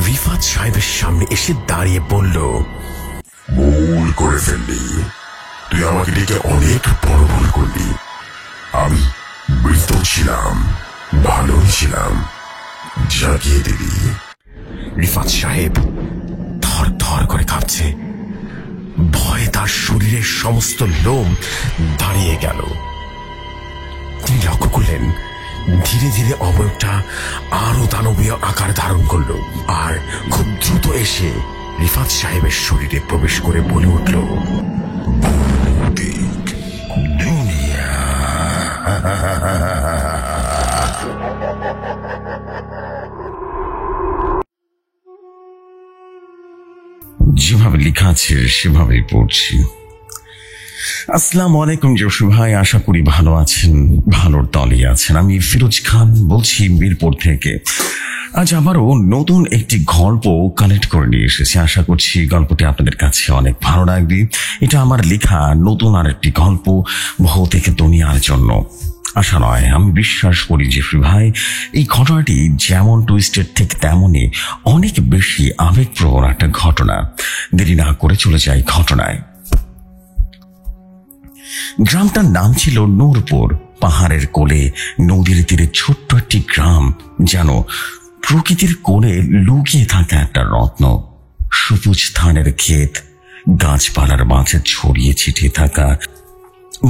রিফাত সাহেবের সামনে এসে দাঁড়িয়ে বলল, ভুল করে ফেললি, তুই আমাকে ডেকে অনেক বড় ভুল করলি। আমি মৃত ছিলাম, ভালোই ছিলাম, জাগিয়ে দিবি। রিফাত সাহেব থর থর করে কাঁপছে, ভয়ে তার শরীরের সমস্ত লোম দাঁড়িয়ে গেল। তিনি লক্ষ্য করলেন ধীরে ধীরে অবয়বটা আরো দানবীয় আকার ধারণ করল, আর খুব দ্রুত এসে রিফাত সাহেবের শরীরে প্রবেশ করে বলে উঠল, দুনিয়া। যেভাবে লেখা আছে সেভাবেই পড়ছি। আসসালামু আলাইকুম জসু ভাই, আশা করি ভালো আছেন, ভালোর দলই আছেন। আমি ফিরোজ খান বলছি মিরপুর থেকে। আজ আবারও নতুন একটি গল্প কালেক্ট করে নিয়ে এসেছি। আশা করছি গল্পটি আপনাদের কাছে অনেক ভালো লাগবে। এটা আমার লেখা নতুন আর একটি গল্প ভৌতিক দুনিয়ার জন্য। আশা নয়, আমি বিশ্বাস করি জেফরি ভাই এই ঘটনাটি যেমন টুইস্টেড ঠিক তেমনই অনেক বেশি আবেগপ্রবণ একটা ঘটনা। দেরি না করে চলে যাই ঘটনায়। গ্রামটার নাম ছিল নূরপুর। পাহাড়ের কোলে নদীর তীরে ছোট্ট একটি গ্রাম, যেন প্রকৃতির কোলে লুকিয়ে থাকা একটা রত্ন। সবুজ ধানের ক্ষেত, গাছপালার মাঝে ছড়িয়ে ছিটিয়ে থাকা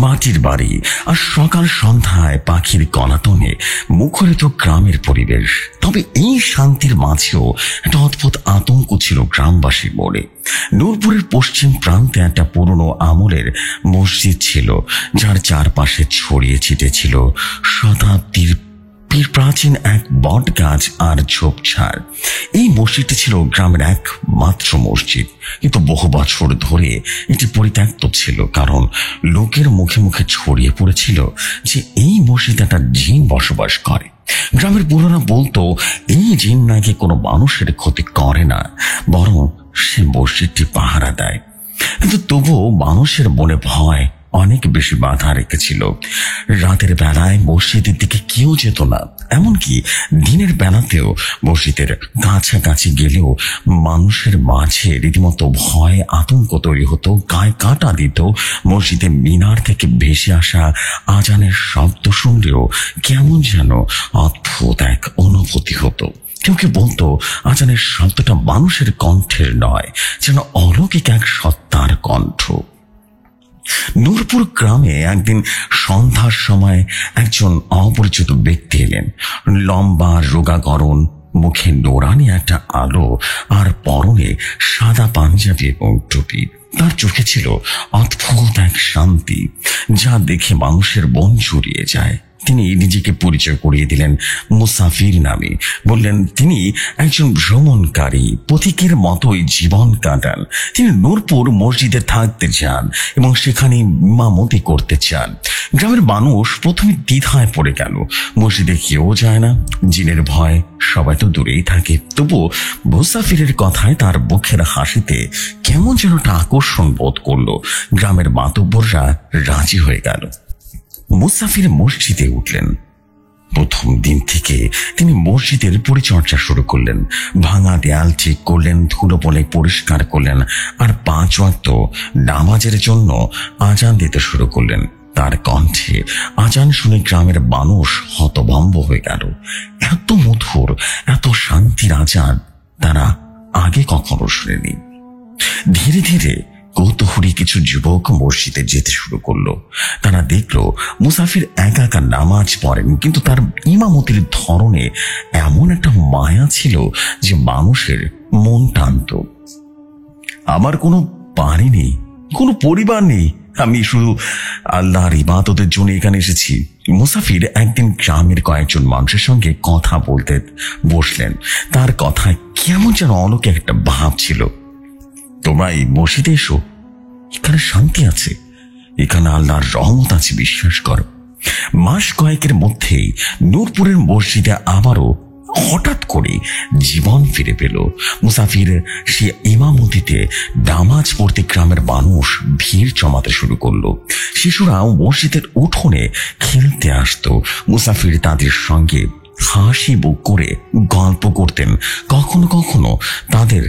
মাটির বাড়ি, আর সকাল সন্ধ্যায় পাখির কলাতনে মুখরিত গ্রামের পরিবেশ। তবে এই শান্তির মাঝেও একটা অদ্ভুত আতঙ্ক ছিল গ্রামবাসীর মনে। নূরপুরের পশ্চিম প্রান্তে একটা পুরনো আমলের মসজিদ ছিল, যার চারপাশে ছড়িয়ে ছিটে ছিল শতাব্দীর প্রাচীন এক বট গাছ আর ঝোপঝাড়। এই মসজিদটি ছিল গ্রামের একমাত্র মসজিদ, কিন্তু বহু বছর ধরে এটি পরিত্যক্ত ছিল, কারণ লোকের মুখে মুখে ছড়িয়ে পড়েছিল যে এই মসজিদে একটা জিন বসবাস করে। গ্রামের পুরোনো বলতো এই জিন নাকি কোনো মানুষের ক্ষতি করে না, বরং সে মসজিদটি পাহারা দেয়। কিন্তু তবুও মানুষের মনে ভয় অনেক বেশি বাধা রেখেছিল। রাতের বেলায় মসজিদের দিকে কেউ যেত না, এমনকি দিনের বেলাতেও মসজিদের কাছাকাছি গেলেও মানুষের মাঝে রীতিমতো ভয় আতঙ্ক তৈরি হতো। গায়ে কাঁটা দিত। মসজিদের মিনার থেকে ভেসে আসা আজানের শব্দ শুনলেও কেমন যেন অদ্ভুত এক অনুভূতি হতো। কেউ কেউ বলতো আজানের শব্দটা মানুষের কণ্ঠের নয়, যেন অলৌকিক এক সত্তার কণ্ঠ। নূরপুর গ্রামে একদিন সন্ধ্যার সময় একজন অপরিচিত ব্যক্তি এলেন। লম্বা রোগা গরম, মুখে নোরানি একটা আলো, আর পরনে সাদা পাঞ্জাবি এবং টুপি। তার চোখে ছিল অদ্ভুত এক শান্তি, যা দেখে মানুষের মন জুড়িয়ে যায়। তিনি নিজেকে পরিচয় করিয়ে দিলেন মুসাফির নামে। বললেন তিনি একজন ভ্রমণকারী, পথিকের মতোই জীবন কাটান। তিনি নূরপুর মসজিদে থাকতে চান এবং সেখানে ইমামতি করতে চান। গ্রামের মানুষ প্রথমে দ্বিধায় পড়ে গেল। মসজিদে কেউ যায় না, জিনের ভয়, সবাই তো দূরেই থাকে। তবু মুসাফিরের কথায় তার মুখের হাসিতে কেমন যেন একটা আকর্ষণ বোধ করলো। গ্রামের মাতব্বররা রাজি হয়ে গেল। মুসাফির মসজিদে উঠলেন। প্রথম দিন থেকে তিনি মসজিদের পরিচর্যা শুরু করলেন। ভাঙা দেয়াল ঠিক করলেন, ধুলো বলে পরিষ্কার করলেন, আর 5 ওয়াক্ত নামাজের জন্য আজান দিতে শুরু করলেন। তার কণ্ঠে আজান শুনে গ্রামের মানুষ হতভম্ব হয়ে গেল। এত মধুর, এত শান্তির আজান তারা আগে কখনো শুনেনি। ধীরে ধীরে কৌতূহলী কিছু যুবক মসজিদে যেতে শুরু করলো। তারা দেখলো মুসাফির একা একা নামাজ পড়েন, কিন্তু তার ইমামতির ধরনে এমন একটা মায়া ছিল যে মানুষের মন টানত। আমার কোনো বাড়ি নেই, কোনো পরিবার নেই, আমি শুধু আল্লাহর ইবাদতের জন্য এখানে এসেছি। মুসাফির একদিন গ্রামের কয়েকজন মানুষের সঙ্গে কথা বলতে বসলেন। তার কথায় কেমন যেন অলৌকিক একটা ভাব ছিল। তোমরা এই মসজিদে এসো, এখানে শান্তি আছে, এখানে আল্লাহর রহমত আছে, বিশ্বাস করো। মাস কয়েকের মধ্যেই নূরপুরের মসজিদে আবারও হঠাৎ করে জীবন ফিরে পেল। মুসাফির সে ইমামতিতে নামাজ পড়তে গ্রামের মানুষ ভিড় জমাতে শুরু করলো। শিশুরাও মসজিদের উঠোনে খেলতে আসতো। মুসাফির তাদের সঙ্গে হাসি বুক করে গল্প করতেন, কখনো কখনো তাদের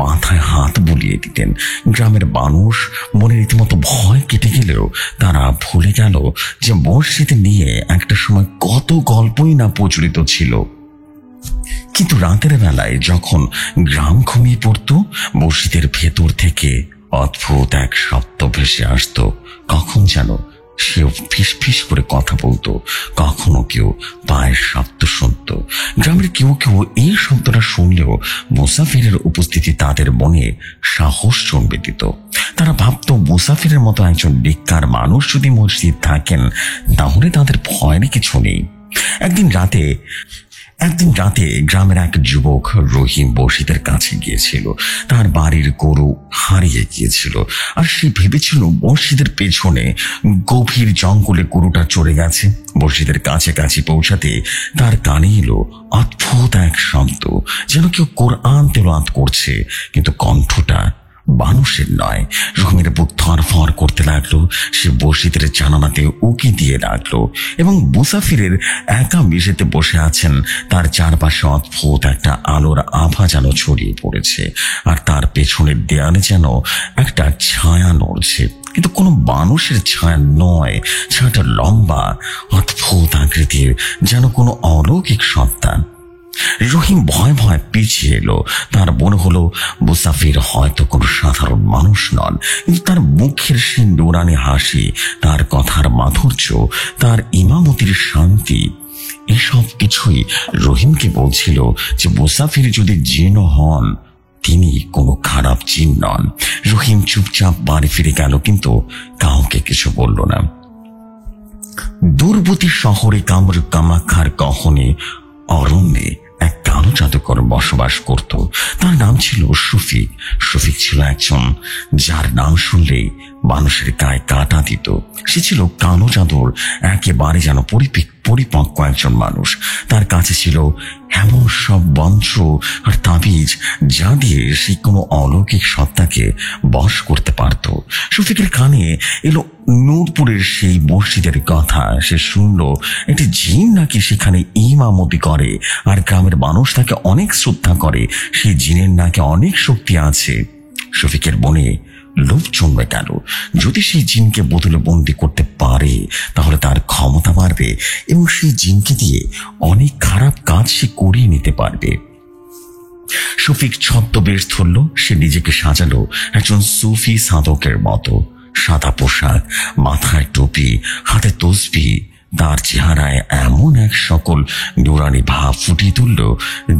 মাথায় হাত বুলিয়ে দিতেন। গ্রামের মানুষ মনে রীতিমতো ভয় কেটে গেলেও তারা ভুলে গেল যে মসজিদে নিয়ে একটা সময় কত গল্পই না প্রচলিত ছিল। কিন্তু রাতের বেলায় যখন গ্রাম ঘুমিয়ে পড়ত, মসজিদের ভেতর থেকে অদ্ভুত এক শব্দ ভেসে আসতো। কখন যেন সেও ফিস ফিস করে কথা বলতো, কখনো কেউ পায়ের শব্দ শুনত। গ্রামের কেউ কেউ এই শব্দটা শুনলেও মুসাফিরের উপস্থিতি তাদের মনে সাহস জন্মে দিত। তারা ভাবত মুসাফিরের মতো একজন নিকার মানুষ যদি মসজিদ থাকেন তাহলে তাদের ভয়ের কিছু নেই। একদিন রাতে গ্রামের এক যুবক রহিম মসজিদের কাছে গিয়েছিল। তার বাড়ির গরু হারিয়ে গিয়েছিল, আর সে ভেবেছিল মসজিদের পেছনে গভীর জঙ্গলে গরুটা চড়ে গেছে। মসজিদের কাছাকাছি পৌঁছাতে তার কানে এলো অদ্ভুত এক শব্দ, যেন কেউ কোরআন তেলাওয়াত করছে, কিন্তু কণ্ঠটা মানুষের নয়। রহিমের বুক ধরফর করতে লাগলো। সে মসজিদের জানালাতে উকি দিয়ে রাখলো এবং মুসাফিরের একা মেঝেতে বসে আছেন, তার চারপাশে অদ্ভুত একটা আলোর আভা যেন ছড়িয়ে পড়েছে, আর তার পেছনের দেয়ালে যেন একটা ছায়া নড়ছে, কিন্তু কোনো মানুষের ছায়া নয়। ছায়াটা লম্বা, অদ্ভুত আকৃতির, যেন কোনো অলৌকিক সত্তা। রহিম ভয় ভয় পিছিয়ে এলো। তার মনে হলো মুসাফির হয়তো কোনো সাধারণ মানুষ নন, কিন্তু তার মুখের সেই নুরানি হাসি, তার কথার মাধুর্য, তার ইমামতির শান্তি, এসব কিছুই রহিমকে বলছিল যে মুসাফির যদি জিন হন তিনি কোনো খারাপ জিন নন। রহিম চুপচাপ বাড়ি ফিরে গেল, কিন্তু কাউকে কিছু বলল না। দূরবর্তী শহরে কামাখ্যার গহনে অরণ্যে এক কালো জাদুকর বসবাস করত। তার নাম ছিল শফিক। শফিক ছিল একজন যার নাম শুনলেই মানুষের গায়ে কাঁটা দিত। সে ছিল কালো জাদুর একেবারে যেন পরিপক্ক একজন মানুষ। তার কাছে ছিল এমন সব মন্ত্র আর তাবিজ যা দিয়ে সে কোনো অলৌকিক সত্তাকে বশ করতে পারত। শফিকের কানে এলো নূরপুরের সেই মসজিদের কথা। সে শুনল একটি জিন নাকি সেখানে ইমামতি করে, আর গ্রামের মানুষ তাকে অনেক শ্রদ্ধা করে। সেই জিনের নাকি অনেক শক্তি আছে। শফিকের মনে লোভ জন্মে গেল, যদি সেই জিনকে বোতলে বন্দি করতে পারে তাহলে তার ক্ষমতা বাড়বে এবং সেই জিনকে দিয়ে অনেক খারাপ কাজ সে করিয়ে নিতে পারবে। শফিক ছদ্মবেশ ধরল। সে নিজেকে সাজালো একজন সুফি সাধকের মতো। সাদা পোশাক, মাথায় টুপি, হাতে তসবিহ। তার চেহারায় এমন এক সকল নুরানি ভাব ফুটিয়ে তুলল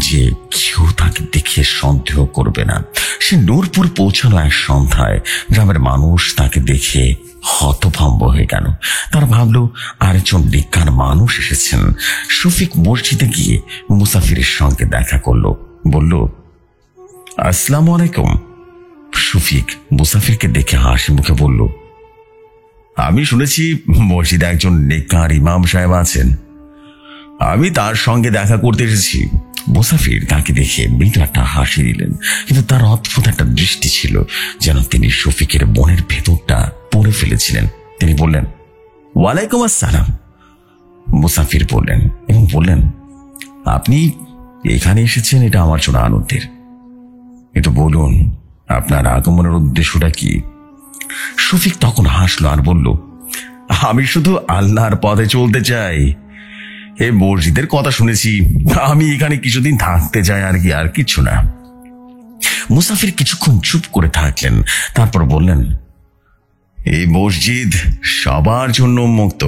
যে কেউ তাকে দেখে সন্দেহ করবে না। সে নূরপুর পৌঁছালো এক সন্ধ্যায়। গ্রামের মানুষ তাকে দেখে হতভম্ব হয়ে গেল। তারা ভাবল আরেকজন নিকার মানুষ এসেছেন। শফিক মসজিদে গিয়ে মুসাফিরের সঙ্গে দেখা করলো, বলল, আসসালামু আলাইকুম। শফিক মুসাফিরকে দেখে হাসি মুখে বলল, আমি শুনেছি মসজিদে একজন নেকার ইমাম সাহেব আছেন, আমি তার সঙ্গে দেখা করতে এসেছি। মুসাফির তাকে দেখে মৃদু একটা হাসি দিলেন, কিন্তু তার অদ্ভুত একটা দৃষ্টি ছিল, যেন তিনি শফিকের মনের ভেতরটা পড়ে ফেলেছিলেন। তিনি বললেন, ওয়ালাইকুম আসসালাম। মুসাফির বললেন এবং বললেন, আপনি এখানে এসেছেন, এটা আমার জন্য আনন্দের। একটু বলুন আপনার আগমনের উদ্দেশ্যটা কি? শফিক তখন হাসলো আর বলল, আমি শুধু আল্লাহর পথে চলতে চাই। এই মসজিদের কথা শুনেছি, আমি এখানে কিছুদিন থাকতে চাই, আর কি, আর কিছু না। মুসাফির কিছুক্ষণ চুপ করে থাকলেন, তারপর বললেন, এই মসজিদ সবার জন্য উন্মুক্ত,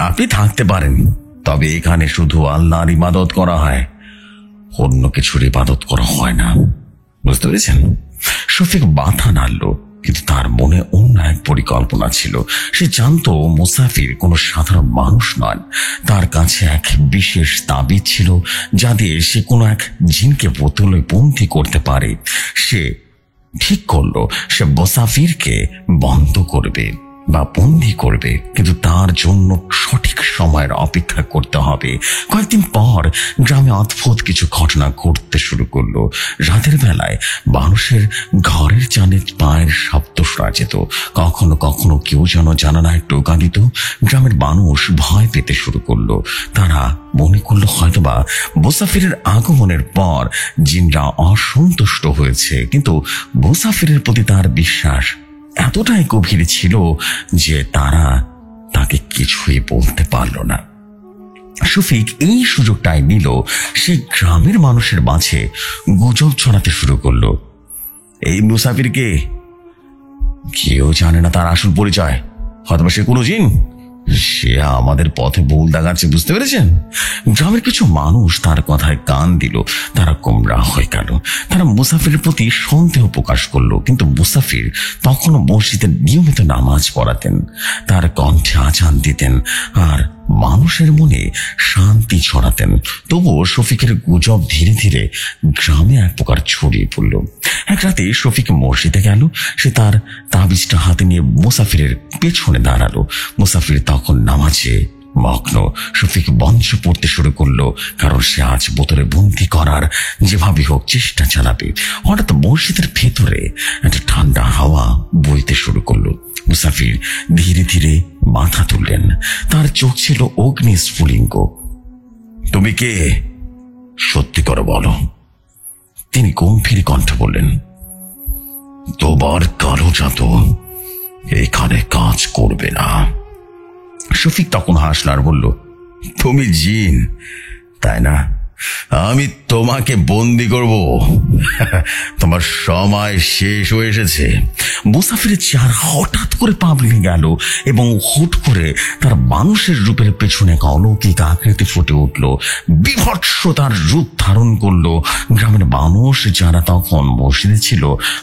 আপনি থাকতে পারেন, তবে এখানে শুধু আল্লাহর ইবাদত করা হয়, অন্য কিছুর ইবাদত করা হয় না। বুঝতে পেরেছেন? শফিক মাথা নাড়ল, কিন্তু তার মনে অন্য এক পরিকল্পনা ছিল। সে জানতো মুসাফির কোনো সাধারণ মানুষ নয়। তার কাছে এক বিশেষ তাবিজ ছিল যা দিয়ে সে কোনো এক জিনকে বোতলে বন্দী করতে পারে। সে ঠিক করলো সে মুসাফিরকে বন্ধ করবে। বা বন্দি করবে, কিন্তু তার জন্য সঠিক সময়ের অপেক্ষা করতে হবে। কয়েকদিন পর গ্রামে অদ্ভুত কিছু ঘটনা ঘটতে শুরু করলো। রাতের বেলায় মানুষের ঘরের চালে পায়ের শব্দ শোনা যেত। কখনো কখনো কেউ যেন জানালায় টোকা দিত। গ্রামের মানুষ ভয় পেতে শুরু করলো। তারা মনে করলো হয়তোবা মুসাফিরের আগমনের পর জিনরা অসন্তুষ্ট হয়েছে। কিন্তু মুসাফিরের প্রতি তার বিশ্বাস এতটাই গভীর ছিল যে তারা তাকে কিছুই বলতে পারল না। শফিক এই সুযোগটাই নিল। সে গ্রামের মানুষের মাঝে গুজব ছড়াতে শুরু করলো। এই মুসাফিরকে কেউ জানে না তার আসল পরিচয়, হয়তো সে কোনো জিন, সে আমাদের পথে ভুল দেখাচ্ছে, বুঝতে পেরেছেন? গ্রামের কিছু মানুষ তার কথায় কান দিল। তারা গোমরাহ হয়ে গেল। তারা মুসাফিরের প্রতি সন্দেহ প্রকাশ করলো। কিন্তু মুসাফির তখনও মসজিদে নিয়মিত নামাজ পড়াতেন, তার কণ্ঠে আজান দিতেন আর মানুষের মনে শান্তি ছড়াতেন। তবুও শফিকের গুজব ধীরে ধীরে গ্রামে এক প্রকার ছড়িয়ে পড়ল। এক রাতে শফিক মসজিদে গেল। সে তার তাবিজটা হাতে নিয়ে মুসাফিরের পেছনে দাঁড়ালো। মুসাফির তখন নামাজে মগ্ন। শফিক মঞ্চ পড়তে শুরু করলো, কারণ সে আজ বোতলে বন্দি করার যেভাবে হোক চেষ্টা চালাবে। হঠাৎ মসজিদের ভেতরে একটা ঠান্ডা হাওয়া বইতে শুরু করলো। মুসাফির ধীরে ধীরে মাথা তুললেন। তার চোখ ছিল অগ্নি স্ফুলিঙ্গ। তুমি কে? সত্যি করে বলো। তিনি গম্ভীর কণ্ঠে বললেন, তোমার কালো জাদু এখানে কাজ করবে না। শফিক তখন হাসল আর বলল, তুমি জিন তাই না? আমি তোমাকে বন্দি করব। তোমার সময় শেষ হয়ে এসেছে। মুসাফিরের চেহারা হঠাৎ করে পাবলিকে গেল এবং হুট করে তার মানুষের রূপের পেছনে এক অলৌকিক আকৃতি ফুটে উঠল। বিভৎস তার রূপ ধারণ করলো। গ্রামের মানুষ যারা তখন মসজিদে ছিল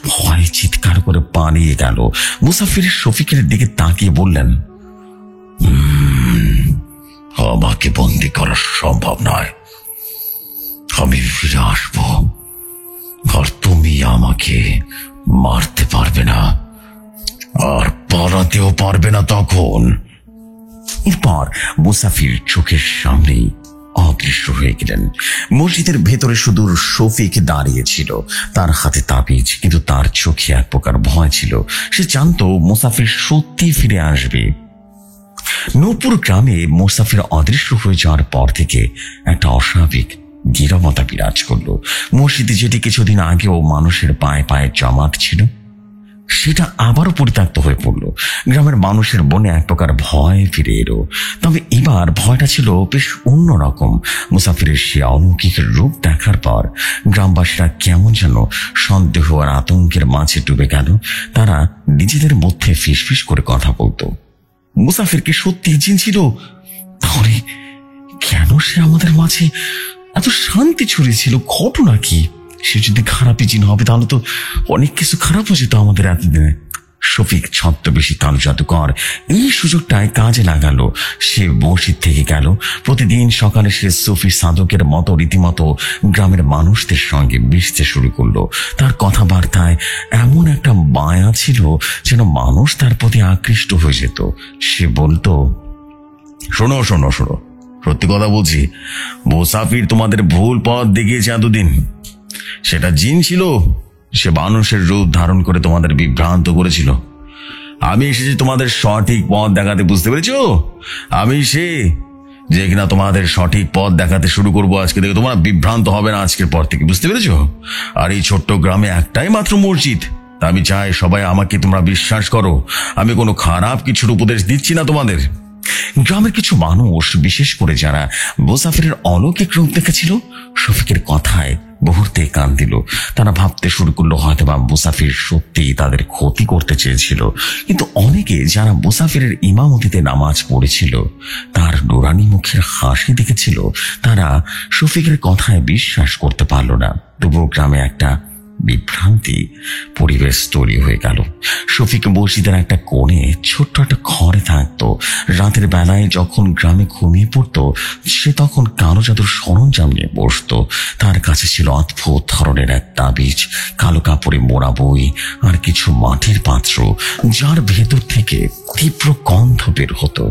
ভয়ে চিৎকার করে পালিয়ে গেল। মুসাফির শফিকের দিকে তাকিয়ে বললেন, আমাকে বন্দি করা সম্ভব নয়। আমি ফিরে আসবো আর তুমি আমাকে মারতে পারবে না আর পালাতেও পারবে না তখন। এরপর মুসাফির চোখের সামনেই অদৃশ্য হয়ে গেলেন। মসজিদের ভেতরে শুধু শফিক দাঁড়িয়েছিল, তার হাতে তাবিজ, কিন্তু তার চোখে এক প্রকার ভয় ছিল। সে জানতো মুসাফির সত্যি ফিরে আসবে। নূরপুর গ্রামে মুসাফির অদৃশ্য হয়ে যাওয়ার পর থেকে একটা অস্বাভাবিক নীরবতা বিরাজ করলো। মসজিদে যেটি কিছুদিন আগেও মানুষের পায়ে পায়ে জমাট ছিল, সেটা আবারও পরিত্যক্ত হয়ে পড়ল। গ্রামের মানুষের মনে এক প্রকার ভয় ফিরে এলো। তবে এবার ভয়টা ছিল বেশ অন্যরকম। মুসাফিরের সে অলৌকিক রূপ দেখার পর গ্রামবাসীরা কেমন যেন সন্দেহ আর আতঙ্কের মাঝে ডুবে গেল। তারা নিজেদের মধ্যে ফিসফিস করে কথা বলতো, মুসাফির কি সত্যি জিন ছিল? তাহলে কেন সে আমাদের মাঝে এত শান্তি ছড়িয়েছিল? ঘটনা কি? সে যদি খারাপই জিন হবে তাহলে তো অনেক কিছু খারাপ হয়ে যেত আমাদের এতদিনে। শফিক ছদ্মবেশী কালো জাদুকর এই সুযোগটায় কাজে লাগালো। সে মসজিদ থেকে গেল। প্রতিদিন সকালে সে সুফি সাধকের মতো রীতিমতো গ্রামের মানুষদের সঙ্গে মিশতে শুরু করলো। তার কথাবার্তায় এমন একটা মায়া ছিল যেন মানুষ তার প্রতি আকৃষ্ট হয়ে যেত। সে বলতো, শোনো শোনো শোনো, সত্যি কথা বলছি, মুসাফির তোমাদের ভুল পথ দেখিয়েছে এতদিন। সেটা জিন ছিল, সে মানুষের রূপ ধারণ করে তোমাদের বিভ্রান্ত করেছিল। আমি এসেছি তোমাদের সঠিক পথ দেখাতে, বুঝতে পেরেছো? আমি সে যে কিনা তোমাদের সঠিক পথ দেখাতে শুরু করবো আজকে থেকে। তোমরা বিভ্রান্ত হবে না আজকের পর থেকে, বুঝতে পেরেছো? আর এই ছোট্ট গ্রামে একটাই মাত্র মসজিদ। তা আমি চাই সবাই আমাকে তোমরা বিশ্বাস করো। আমি কোনো খারাপ কিছুর উপদেশ দিচ্ছি না তোমাদের। গ্রামের কিছু মানুষ, বিশেষ করে যারা মুসাফিরের অলৌকিক রূপ দেখেছিল, শফিকের কথায় মুহূর্তে কান দিল। তারা ভাবতে শুরু করলো হয়তোবা মুসাফির সত্যি তাদের ক্ষতি করতে চেয়েছিল। কিন্তু অনেকে যারা মুসাফিরের ইমামতিতে নামাজ পড়েছিল, তার নুরানি মুখের হাসি দেখেছিল, তারা শফিকের কথায় বিশ্বাস করতে পারল না। তবুও গ্রামে একটা বিভ্রান্তি পরিবেশ তৈরি হয়ে গেল। শফিক মসজিদের একটা কোণে ছোট্ট একটা ঘরে থাকতো। রাতের বেলায় যখন গ্রামে ঘুমিয়ে পড়তো, সে তখন কালো জাদুর সরঞ্জাম নিয়ে বসতো। তার কাছে ছিল অদ্ভুত ধরনের এক তাবিজ, কালো কাপড়ে মোড়া বই আর কিছু মাটির পাত্র, যার ভেতর থেকে তীব্র গন্ধ বের হতো।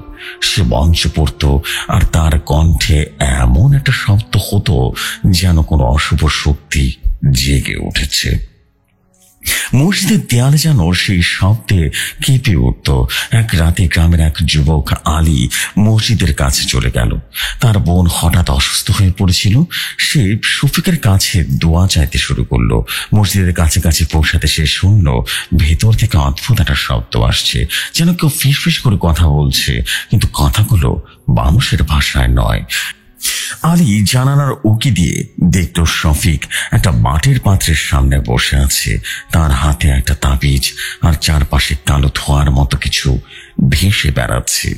সে মঞ্চে পড়তো আর তার কণ্ঠে এমন একটা শব্দ হতো যেন কোনো অশুভ শক্তি জেগে উঠেছে। মসজিদের দেয়ালে যেন সেই শব্দে কেঁপে উঠত। এক রাতে গ্রামের এক যুবক আলী মসজিদের কাছে চলে গেল। তার বোন হঠাৎ অসুস্থ হয়ে পড়েছিল। সে শফিকের কাছে দোয়া চাইতে শুরু করলো। মসজিদের কাছাকাছি পৌঁছাতে সে শুনল ভেতর থেকে অদ্ভুত একটা শব্দ আসছে, যেন কেউ ফিসফিস করে কথা বলছে, কিন্তু কথাগুলো মানুষের ভাষায় নয়। আলী জানালার উকি দিয়ে দেখল শফিক একটা মাটির পাত্রের সামনে বসে আছে। তার হাতে একটা তাবিজ আর চারপাশে কালো ধোঁয়ার মতো কিছু ভেসে বেড়াচ্ছে।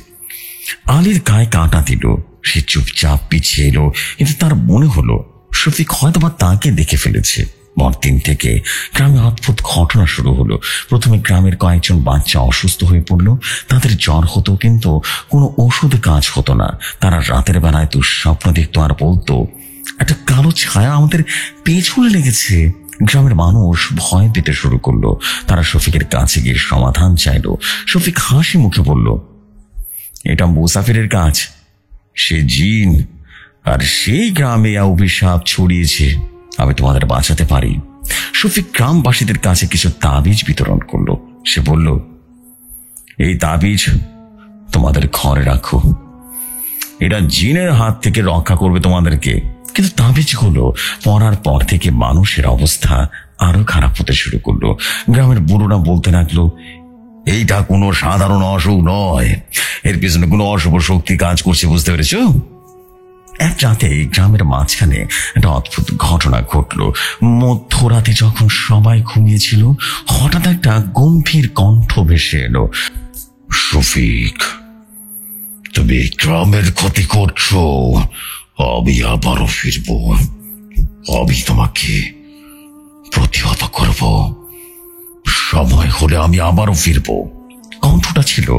আলীর গায়ে কাঁটা দিল। সে চুপচাপ পিছিয়ে এলো, কিন্তু তার মনে হলো শফিক হয়তোবা তাকে দেখে ফেলেছে। পরদিন থেকে গ্রামে অদ্ভুত ঘটনা শুরু হলো। প্রথমে গ্রামের কয়েকজন বাচ্চা অসুস্থ হয়ে পড়ল। তাদের জ্বর হতো, কিন্তু কোনো ওষুধে কাজ হতো না। তারা রাতের বেলায় দুঃস্বপ্ন দেখতো আর বলতো, একটা কালো ছায়া আমাদের পেছনে লেগেছে। গ্রামের মানুষ ভয় পেতে শুরু করলো। তারা শফিকের কাছে গিয়ে সমাধান চাইল। শফিক হাসি মুখে বলল, এটা মুসাফিরের কাজ। সে জিন, আর সেই গ্রামে অভিশাপ ছড়িয়েছে। আমি তোমাদের বাঁচাতে পারি। শফিক গ্রামবাসীদের কাছে কিছু তাবিজ বিতরণ করলো। সে বলল, এই তাবিজ তোমাদের ঘরে রাখো, এটা জিনের হাত থেকে রক্ষা করবে তোমাদেরকে। কিন্তু তাবিজগুলো পড়ার পর থেকে মানুষের অবস্থা আরো খারাপ হতে শুরু করলো। গ্রামের বুড়োরা বলতে লাগলো, এইটা কোনো সাধারণ অসুখ নয়, এর পিছনে কোনো অশুভ শক্তি কাজ করছে, বুঝতে পেরেছো? এক রাতে গ্রামের মাঝখানে একটা অদ্ভুত ঘটনা ঘটলো। মধ্যরাতে যখন সবাই ঘুমিয়েছিল, হঠাৎ একটা গম্ভীর কণ্ঠ ভেসে এলো, শফিক, তুমি গ্রামের ক্ষতি করছো। আমি আবারও ফিরবো। আমি তোমাকে প্রতিহত করব। সময় হলে আমি আবারও ফিরবো। কণ্ঠটা ছিল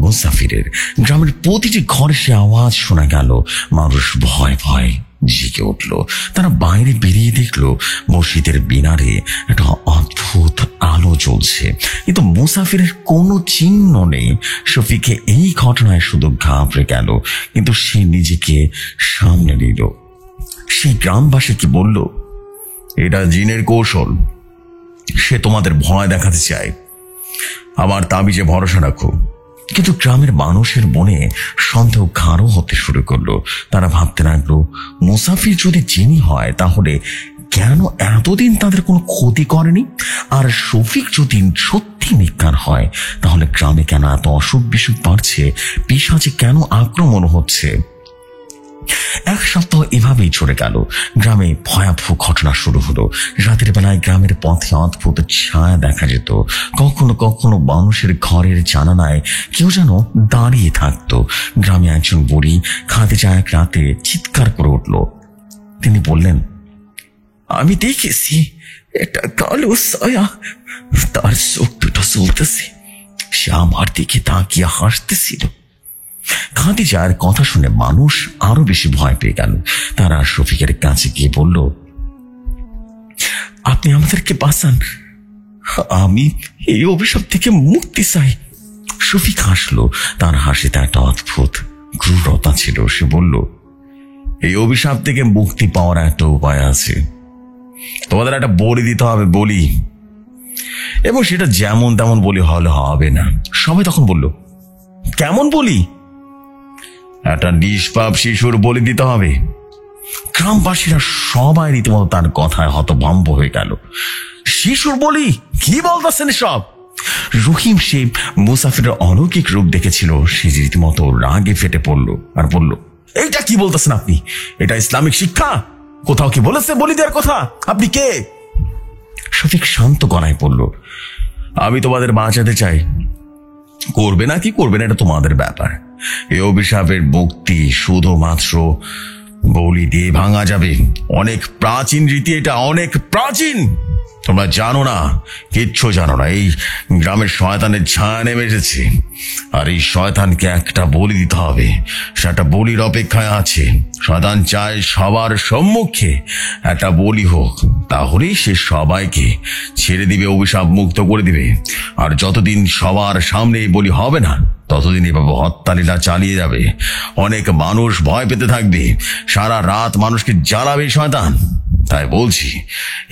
মুসাফিরের। গ্রামের প্রতিটি ঘরে সে আওয়াজ শোনা গেল। মানুষ ভয় ভয় জেগে উঠল। তারা বাইরে বেরিয়ে দেখলো মসজিদের মিনারে একটা অদ্ভুত আলো জ্বলছে, কিন্তু মুসাফিরের কোনো চিহ্ন নেই। শফিকে এই ঘটনায় শুধু ঘাবড়ে গেল, কিন্তু সে নিজেকে সামনে নিল। সেই গ্রামবাসীকে বলল, এটা জিনের কৌশল, সে তোমাদের ভয় দেখাতে চায়। আমার তাবিজে ভরসা রাখো। কিন্তু গ্রামের মানুষের মনে সন্দেহ গাঢ় হতে শুরু করলো। তারা ভাবতে লাগলো, মুসাফির যদি জিনি হয়, তাহলে কেন এতদিন তাদের কোনো ক্ষতি করেনি? আর শফিক যদি সত্যি নিকার হয়, তাহলে গ্রামে কেন এত অসুখ বিসুখ বাড়ছে? পিশাচে কেন আক্রমণ হচ্ছে? এক সপ্তাহ এভাবেই চলে গেল। গ্রামে ভয়াবহ ঘটনা শুরু হলো। রাতের বেলায় গ্রামের পথে অদ্ভুত ছায়া দেখা যেত। কখনো কখনো মানুষের ঘরের জানালায় কেউ যেন দাঁড়িয়ে থাকতো। গ্রামে একজন বুড়ি খাদিজা এক রাতে চিৎকার করে উঠল। তিনি বললেন, আমি দেখেছি একটা কালো ছায়া, তার চোখ দুটো জ্বলতেছে। সে আমার দিকে তাকিয়ে হাসতেছিল। খাদিজার কথা শুনে মানুষ আরো বেশি ভয় পেয়ে গেল। তারা শফিকের কাছে গিয়ে বলল, আপনি আমাদেরকে বাঁচান, আমি এই অভিশাপ থেকে মুক্তি চাই। শফিক হাসলো। তার হাসিতে একটা অদ্ভুত ক্রূরতা ছিল। সে বলল, এই অভিশাপ থেকে মুক্তি পাওয়ার একটা উপায় আছে। তোমাদের একটা বলি দিতে হবে, বলি, এবং সেটা যেমন তেমন বলি হলে হবে না। সবাই তখন বলল, কেমন বলি? একটা নিষ্পাপ শিশুর বলি দিতে হবে। গ্রামবাসীরা সবাই রীতিমতো তার কথায় হতভম্ব হয়ে গেল। শিশুর বলি? কি বলতেছেন সব? রহিম সে মুসাফিরের অলৌকিক রূপ দেখেছিল। সে রীতিমতো রাগে ফেটে পড়ল আর বলল, এইটা কি বলতেছেন আপনি? এটা ইসলামিক শিক্ষা? কোথাও কি বলেছে বলি দেওয়ার কথা? আপনি কে? শফিক শান্ত গলায় বলল, আমি তোমাদের বাঁচাতে চাই। করবে না কি করবে না এটা তোমাদের ব্যাপার। এই অভিশাপের মুক্তি শুধুমাত্র বলি দিয়ে ভাঙা যাবে। অনেক প্রাচীন রীতি এটা, অনেক প্রাচীন। তোমরা জানো না, কিচ্ছু জানো না। এই গ্রামের শয়তানের ছায়া নেমে এসেছে, আর এই শয়তানকে একটা বলি দিতে হবে। সেটা বলির অপেক্ষায় আছে। শয়তান চায় সবার সম্মুখে একটা বলি হোক, তাহলেই সে সবাইকে ছেড়ে দিবে, অভিশাপ মুক্ত করে দিবে। আর যতদিন সবার সামনে এই বলি হবে না, ততদিন এভাবে হত্যালীলা চালিয়ে যাবে। অনেক মানুষ ভয় পেতে থাকবে, সারা রাত মানুষকে জ্বালাবে শয়তান। তাই বলছি,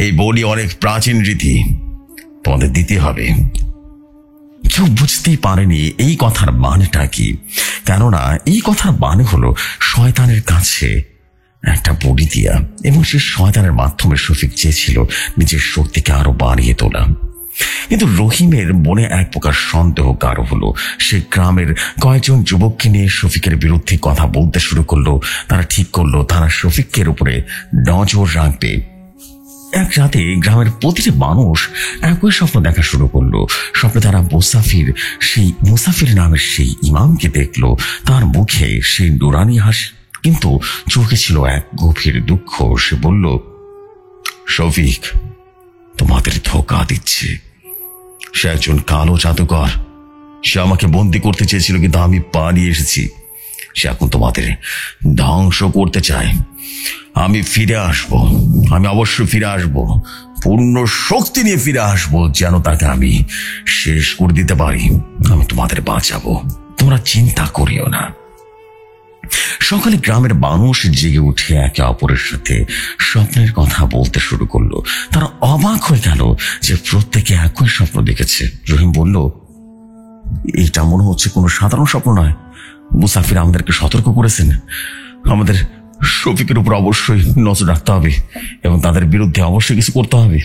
এই বলি অনেক প্রাচীন রীতি, তোমাদের দিতে হবে। কেউ বুঝতেই পারেনি এই কথার মানেটা কি, কেননা এই কথার মানে হলো শয়তানের কাছে একটা বলি দিয়া, এবং সে শয়তানের মাধ্যমে শফিক চেয়েছিল নিজের শক্তিকে আরো বাড়িয়ে তোলা। কিন্তু রহিমের মনে এক প্রকার সন্দেহ গাঢ় হলো। সে গ্রামের কয়েকজন যুবককে নিয়ে শফিকের বিরুদ্ধে কথা বলতে শুরু করলো। তারা ঠিক করলো তারা শফিকের উপরে নজর রাখবে। এক রাতে গ্রামের প্রতিটি মানুষ একই স্বপ্ন দেখা শুরু করলো। স্বপ্নে তারা মুসাফির নামের সেই ইমামকে দেখলো। তার মুখে সেই নুরানি হাসি, কিন্তু চোখে ছিল এক গভীর দুঃখ। সে বলল, শফিক তোমাদের ধোঁকা দিচ্ছে। সে একজন কালো জাদুকর। সে আমাকে বন্দি করতে চেয়েছিল, কিন্তু আমি পালিয়ে এসেছি। সে এখন তোমাদের ধ্বংস করতে চায়। আমি ফিরে আসব, আমি অবশ্যই ফিরে আসব, পূর্ণ শক্তি নিয়ে ফিরে আসব, যেন তাকে আমি শেষ করে দিতে পারি। আমি তোমাদের বাঁচাবো, তোমরা চিন্তা করিও না। সকালে গ্রামের মানুষ জেগে উঠে একে অপরের সাথে স্বপ্নের কথা বলতে শুরু করলো। তারা অবাক হয়ে গেল যে প্রত্যেকে একই স্বপ্ন দেখেছে। রহিম বলল, এটা মনে হচ্ছে কোনো সাধারণ স্বপ্ন নয়। মুসাফির আমাদেরকে সতর্ক করেছেন। আমাদের শফিকের উপর অবশ্যই নজর রাখতে হবে এবং তাদের বিরুদ্ধে অবশ্যই কিছু করতে হবে।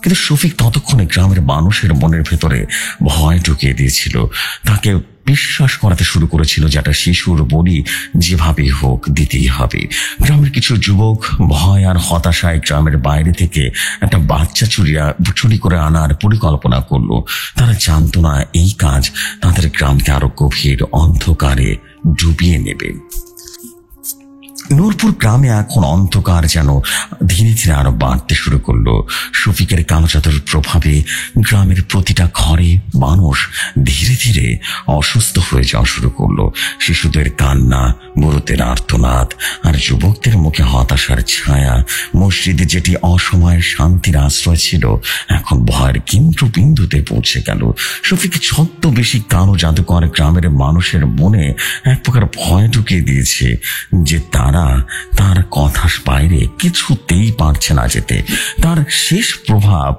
কিন্তু শফিক ততক্ষণে গ্রামের মানুষের মনের ভেতরে ভয় ঢুকিয়ে দিয়েছিল। তাকে বিশ্বাস করাতে শুরু করেছিল যে একটা শিশুর বলি যেভাবে হোক দিতেই হবে। গ্রামের কিছু যুবক ভয় আর হতাশায় গ্রামের বাইরে থেকে একটা বাচ্চা চুরি করে আনার পরিকল্পনা করলো। তারা জানতো না এই কাজ তাদের গ্রামকে আরো গভীর অন্ধকারে ডুবিয়ে নেবে। নূরপুর গ্রামে এখন অন্ধকার যেন ধীরে ধীরে আরো বাড়তে শুরু করলো। শফিকের কালো জাদুর প্রভাবে গ্রামের প্রতিটা ঘরে মানুষ ধীরে ধীরে অসুস্থ হয়ে যাওয়া শুরু করলো। শিশুদের কান্না, বুড়োদের আর্তনাদ আর যুবকদের মুখে হতাশার ছায়া। মসজিদে যেটি অসময়ের শান্তির আশ্রয় ছিল, এখন ভয়ের কেন্দ্রবিন্দুতে পৌঁছে গেল। শফিক ছদ্মবেশী কালো জাদুকর গ্রামের মানুষের মনে এক প্রকার ভয় ঢুকিয়ে দিয়েছে যে তারা তার কথার বাইরে কিছুতেই পারছে না যেতে। তার শেষ প্রভাব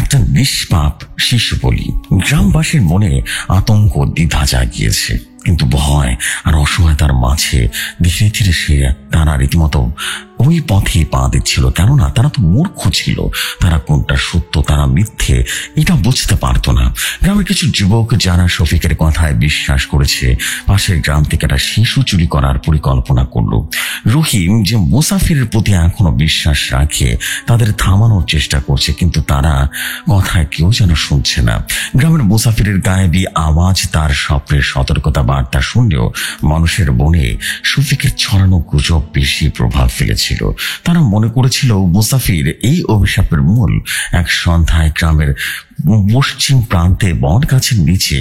একটা নিষ্পাপ শিশু বলি। গ্রামবাসীর মনে আতঙ্ক, দ্বিধা জাগিয়েছে, কিন্তু ভয় আর অসহায়তার মাঝে ধীরে ধীরে তারা রীতিমতো ওই পথে পা দিচ্ছিল। কেননা তারা তো মূর্খ ছিল। তারা কোনটা সত্য, তারা মিথ্যে, এটা বুঝতে পারতো না। গ্রামের কিছু যুবক যারা শফিকের কথায় বিশ্বাস করেছে, পাশের গ্রাম থেকে একটা শিশু চুরি করার পরিকল্পনা করলো। রহিম যে মুসাফিরের প্রতি এখনো বিশ্বাস রাখে, তাদের থামানোর চেষ্টা করছে, কিন্তু তারা কথায় কেউ যেন শুনছে না। গ্রামের মুসাফিরের গায়েবী আওয়াজ তার স্বপ্নের সতর্কতা বার্তা শুনলেও মানুষের মনে শফিকের ছড়ানো গুজব বেশি প্রভাব ফেলেছিল। তারা মনে করেছিল মুসাফির এই অভিশাপের মূল। এক সন্ধ্যায় গ্রামের পশ্চিম প্রান্তে বট গাছের নিচে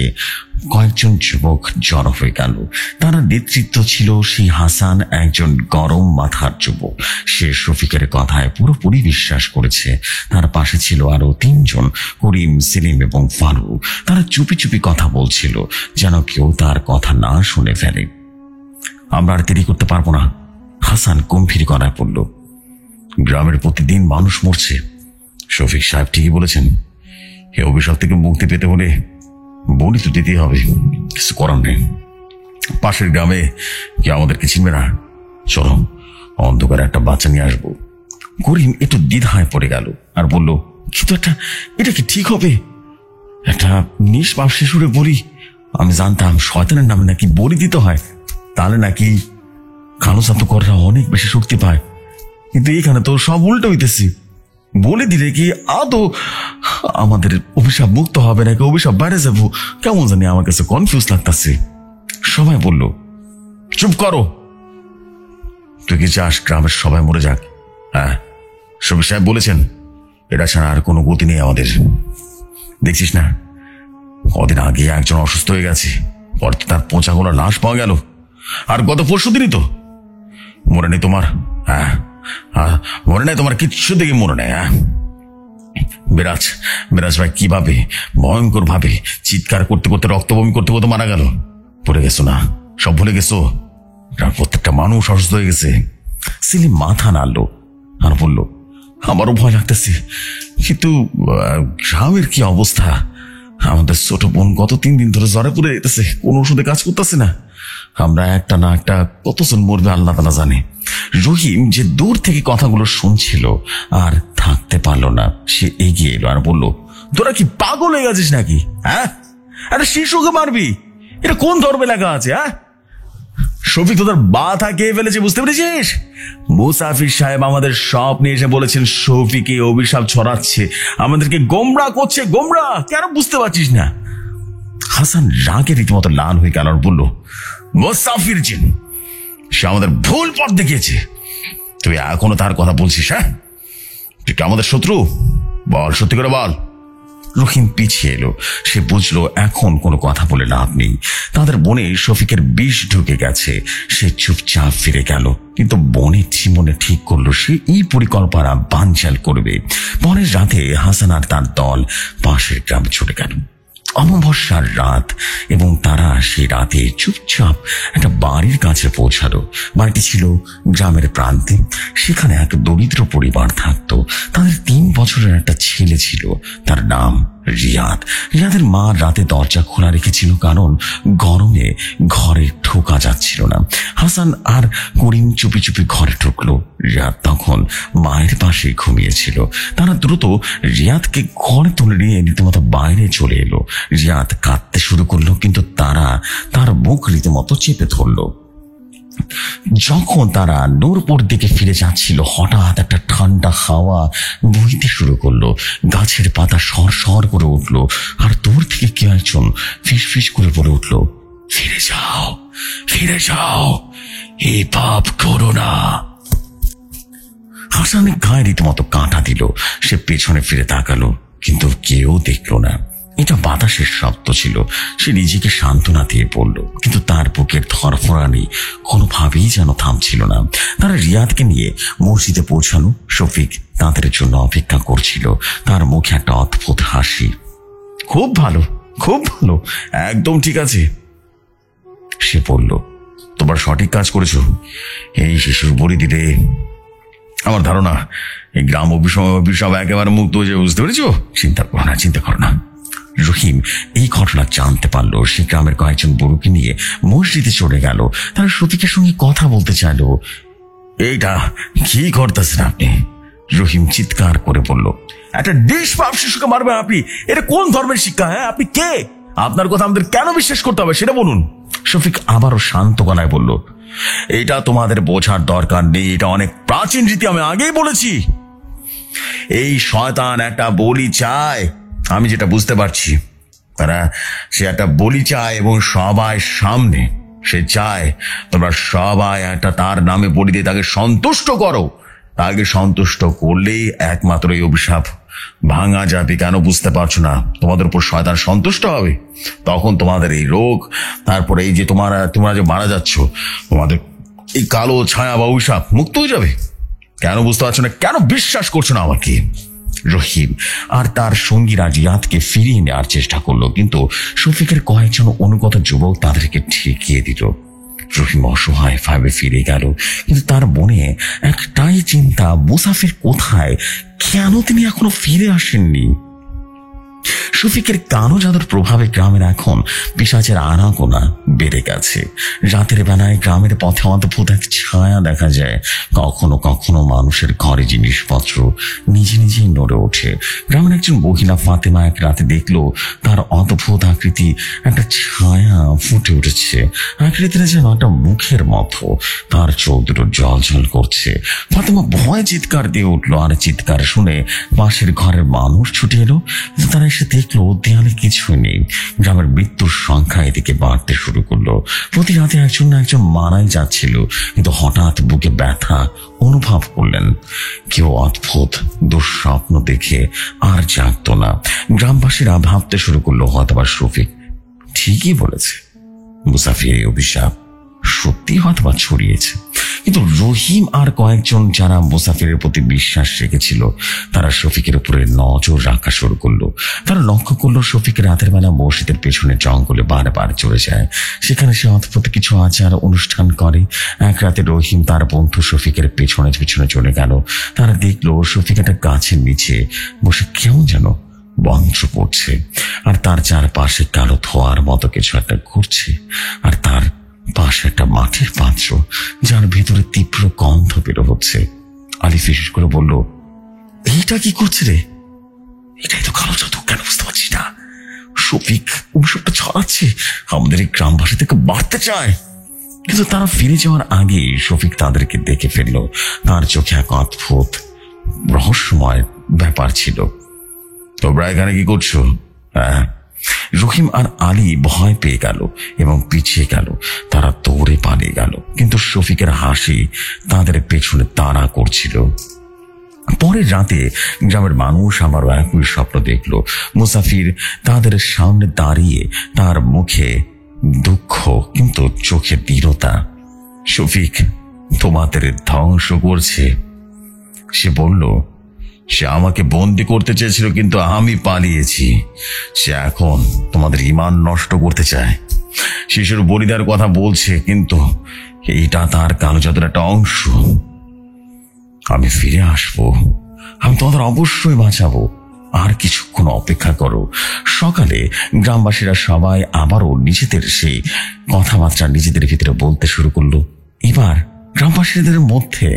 কয়েকজন যুবক জড়ো হয়ে গেল। তারা নেতৃত্ব ছিল সেই হাসান, একজন গরম মাথার যুবক। সে শফিকের কথায় পুরোপুরি বিশ্বাস করেছে। তার পাশে ছিল আরো তিনজন, করিম, সেলিম এবং ফারুক। তারা চুপি চুপি কথা বলছিল, যেন কেউ তার কথা না শুনে ফেলে। আমরা আর দেরি করতে পারবো না, হাসান গম্ভীর গলায় পড়ল। গ্রামের প্রতিদিন মানুষ মরছে। শফিক সাহেব ঠিকই বলেছেন, এ অভিশাপ থেকে মুক্তি পেতে হলে বলি তো দিতেই হবে, কিছু করার নেই। পাশের গ্রামে কি আমাদেরকে চিনবে না? চলো, অন্ধকারে একটা বাচ্চা নিয়ে আসবো। করিম একটু দ্বিধায় পড়ে গেল আর বলল, কিন্তু এটা কি ঠিক হবে? একটা নিষ্পাপ শিশুরে বলি? আমি জানতাম শয়তানের নামে নাকি বলি দিতে হয়, তাহলে নাকি কালো জাদুকররা অনেক বেশি শক্তি পায়, কিন্তু এখানে তো সব উল্টো হইতেছি। বলে দিলে কি আদৌ আমাদের অভিশাপ মুক্ত হবে নাকি অভিশাপ বাইরে যাবো? কেমন জানি আমার কাছে কনফিউজ লাগতেছে। সবাই বলল, চুপ করো, তুই কি চাস গ্রামের সবাই মরে যাক? হ্যাঁ, শফিক সাহেব বলেছেন এটা ছাড়া আর কোনো গতি নেই আমাদের। দেখছিস না, কদিন আগে একজন অসুস্থ হয়ে গেছে, পর তো তার পচাগোলা লাশ পাওয়া গেল। আর গত পরশু দিনই তো। মনে নেই তোমার? হ্যাঁ, মনে নেই তোমার? কিচ্ছু দেখি মনে নেই। হ্যাঁ, বিরাজ ভাই কিভাবে ভয়ঙ্কর ভাবে চিৎকার করতে করতে রক্ত বমি করতে করতে মারা গেল। পড়ে গেছো না? সব ভুলে গেছো? প্রত্যেকটা মানুষ অসুস্থ হয়ে গেছে। সেলিম মাথা নাড়লো আর বলল, আমারও ভয় লাগতেছে, কিন্তু গ্রামের কি অবস্থা? আমাদের ছোট বোন গত 3 দিন ধরে জ্বরে পড়ে যেতেছে, কোন ওষুধে কাজ করতেছে না। আমরা একটা না একটা কতজন মরবে আল্লাহ তাআলা জানে। রহিম যে দূর থেকে কথাগুলো শুনছিল আর থাকতে পারলো না, সে এগিয়ে এলো আর বলল, তোরা কি পাগল হয়ে গেছিস নাকি? হ্যাঁ, একটা শিশুকে মারবি? এটা কোন ধর্মে লেখা আছে? হ্যাঁ, শফিক তোদের বাধা খেয়ে ফেলেছে, বুঝতে পেরেছিস? মুসাফির সাহেব আমাদের সব নিয়ে এসে বলেছেন শফিকে অভিশাপ ছড়াচ্ছে, আমাদেরকে গোমরাহ করছে। গোমরাহ কেন বুঝতে পারছিস না? হাসান রাগে রীতিমতো লাল হয়ে গেল আর বলল, মুসাফির জিন, সে আমাদের ভুল পথ দেখিয়েছে, তুই এখনো তার কথা বলছিস? হ্যাঁ, তুই কি আমাদের শত্রু? বল, সত্যি করে বল। রহিম পিছিয়ে এলো। সে বুঝলো এখন কোনো কথা বলে লাভ নেই। তাদের বনে শফিকের বিষ ঢুকে গেছে। সে চুপচাপ ফিরে গেল, কিন্তু বনে মনে ঠিক করলো সে এই পরিকল্পনা বানচাল করবে। পরের রাতে হাসান আর তার দল পাশের গ্রামে ছুটে গেল। অমাবস্যার রাত, এবং তারা সেই রাতে চুপচাপ একটা বাড়ির কাছে পৌঁছালো। বাড়িটি ছিল গ্রামের প্রান্তে। সেখানে এক দরিদ্র পরিবার থাকতো। তাদের 3 বছরের একটা ছেলে ছিল, তার নাম রিয়াদ। রিয়াদের মা রাতে দরজা খোলা রেখেছিল, কারণ গরমে ঘরে ঢোকা যাচ্ছিল না। হাসান আর করিম চুপি চুপি ঘরে ঢুকলো। রিয়াদ তখন মায়ের পাশে ঘুমিয়েছিল। তারা দ্রুত রিয়াদকে ঘরে তুলে নিয়ে রীতিমতো বাইরে চলে এলো। রিয়াদ কাঁদতে শুরু করলো, কিন্তু তারা তার মুখ রীতিমতো চেপে ধরলো। যখন তারা নূরপুর দিকে ফিরে যাচ্ছিল, হঠাৎ একটা ঠান্ডা হাওয়া বইতে শুরু করলো। গাছের পাতা সর সর করে উঠলো, আর দূর থেকে কেউ একজন ফিস ফিস করে বলে উঠলো, ফিরে যাও, ফিরে যাও, এই পাপ করো না। হাসানের গায়ে রীতিমতো কাঁটা দিল। সে পেছনে ফিরে তাকালো, কিন্তু কেউ দেখলো না। এটা বাতাসের শব্দ ছিল। সে নিজেকে সান্ত্বনা দিয়ে বলল, কিন্তু তার বুকের ধরফরানি কোনোভাবেই যেন থামছিল না। তারা রিয়াদকে নিয়ে মসজিদে পৌঁছালো। শফিক তাদের জন্য অপেক্ষা করছিল, তার মুখে একটা অদ্ভুত হাসি। খুব ভালো, খুব ভালো, একদম ঠিক আছে, সে বলল। তোমরা সঠিক কাজ করেছো। এই শিশুর বলি দিলে আমার ধারণা এই গ্রাম অভিশাপ একেবারে মুক্ত হয়ে যাবে, বুঝতে পেরেছো? চিন্তা করো না, চিন্তা করো না। রহিম এই ঘটনা জানতে পারলো। সে গ্রামের কয়েকজন বুড়োকে নিয়ে মসজিদে চলে গেল। তারা শফিকের সঙ্গে কথা বলতে চাইল। এইটা কি করতেছেন আপনি? রহিম চিৎকার করে বলল, একটা নিষ্পাপ শিশুকে মারবেন আপনি? এটা কোন ধর্মের শিক্ষা? হ্যাঁ, আপনি কে? আপনার কথা আমাদের কেন বিশ্বাস করতে হবে সেটা বলুন। শফিক আবারও শান্ত গলায় বলল, এটা তোমাদের বোঝার দরকার নেই, এটা অনেক প্রাচীন রীতি, আমি আগেই বলেছি। এই শয়তান একটা বলি চায়, আমি যেটা বুঝতে পারছি। তারা সে একটা বলি চায়, এবং সবাই সামনে সে চায় তোমরা সবাই একটা তার নামে বলি দিয়ে তাকে সন্তুষ্ট করো। তাকে সন্তুষ্ট করলেই একমাত্র এই অভিশাপ ভাঙা যাবে। কেন বুঝতে পারছো না? তোমাদের উপর শয়তান সন্তুষ্ট হবে, তখন তোমাদের এই রোগ, তারপরে এই যে তোমরা যে মারা যাচ্ছ, তোমাদের এই কালো ছায়া বা অভিশাপ মুক্ত হয়ে যাবে। কেন বুঝতে পারছো না? কেন বিশ্বাস করছো না আমাকে? রহিম আর তার সঙ্গীরা রিয়াদকে ফিরিয়ে নেওয়ার চেষ্টা করলো, কিন্তু শফিকের কয়েকজন অনুগত যুবক তাদেরকে ঠেকিয়ে দিল। রহিম অসহায় ভাবে ফিরে গেল, কিন্তু তার মনে একটাই চিন্তা, মুসাফির কোথায়? কেন তিনি এখনো ফিরে আসেননি? শফিকের কালো জাদুর প্রভাবে গ্রামের এখন পিশাচের আনাগোনা বেড়ে গেছে। রাতের বেলায় গ্রামের পথে অদ্ভুত এক ছায়া দেখা যায়। কখনো কখনো মানুষের ঘরে জিনিসপত্র নিজে নিজেই নড়ে ওঠে। গ্রামের একজন মহিলা ফাতেমা এক রাতে দেখলো তার অদ্ভুত আকৃতি একটা ছায়া ফুটে উঠেছে। আকৃতিটা যেন একটা মুখের মতো, তার চোখ দুটো জল জল করছে। ফাতেমা ভয়ে চিৎকার দিয়ে উঠলো, আর চিৎকার শুনে পাশের ঘরের মানুষ ছুটে এলো। কিন্তু তারা এসে দেখলো দেখলো দেয়ালে কিছুই নেই। গ্রামের মৃত্যুর সংখ্যা এদিকে বাড়তে শুরু করলো। প্রতি রাতে একজন না একজন মারাই যাচ্ছিল, কিন্তু হঠাৎ বুকে ব্যথা অনুভব করলেন। কেউ অদ্ভুত দুঃস্বপ্ন দেখে আর জাগতো না। গ্রামবাসীরা ভাবতে শুরু করলো হয়তোবা শফিক ঠিকই বলেছে, মুসাফিরের অভিশাপ সত্যি হয়তোবা ছড়িয়েছে। কিন্তু রহিম আর কয়েকজন যারা মুসাফিরের প্রতি বিশ্বাস রেখেছিল তারা শফিকের উপরে নজর রাখা শুরু করলো। তারা লক্ষ্য করলো শফিক রাতের বেলা মসজিদের পেছনে জঙ্গলে বারবার চলে যায়। সেখানে সে অদ্ভুত কিছু আচার অনুষ্ঠান করে। এক রাতে রহিম তার বন্ধু শফিকের পেছনে পেছনে চলে গেল। তারা দেখলো শফিক একটা গাছের নিচে বসে কেমন যেন মন্ত্র পড়ছে, আর তার চারপাশে কালো ধোয়ার মতো কিছু একটা ঘুরছে। আর তার পাশে একটা মাটির পাত্র যার ভেতরে তীব্র গন্ধ বের হচ্ছে। আলী ফিসফিস করে বলল, এইটা কি করছে রে? এটাই তো কালো জাদু, কেন বুঝতে পারছি না? শফিক অভিশাপটা ছড়াচ্ছে, আমাদের এই গ্রামবাসী থেকে বাড়তে চায়। কিন্তু তারা ফিরে যাওয়ার আগে শফিক তাদেরকে দেখে ফেললো। তার চোখে এক অদ্ভুত রহস্যময় ব্যাপার ছিল। তোমরা এখানে কি করছো? হ্যাঁ। রহিম আর আলী ভয় পেয়ে গেল এবং পিছিয়ে গেল। তারা দৌড়ে পালিয়ে গেল, কিন্তু শফিকের হাসি তাদের পেছনে তাড়া করছিল। পরের রাতে গ্রামের মানুষ আবারও একই স্বপ্ন দেখল। মুসাফির তাদের সামনে দাঁড়িয়ে, তার মুখে দুঃখ কিন্তু চোখে দৃঢ়তা। শফিক তোমাদের ধ্বংস করছে, সে বলল। সে আমাকে বন্দি করতে চেয়েছিল, কিন্তু আমি পালিয়েছি। সে এখন তোমাদের ঈমান নষ্ট করতে চায়। শিশুর বলিদার কথা বলছে, কিন্তু এইটা তার কালো জাদুর একটা অংশ। আমি ফিরে আসবো, আমি তোমাদের অবশ্যই বাঁচাবো। আর কিছুক্ষণ অপেক্ষা করো। সকালে গ্রামবাসীরা সবাই আবারও নিজেদের সেই কথাবার্তা নিজেদের ভিতরে বলতে শুরু করলো। এবার গ্রামবাসীদের মধ্যে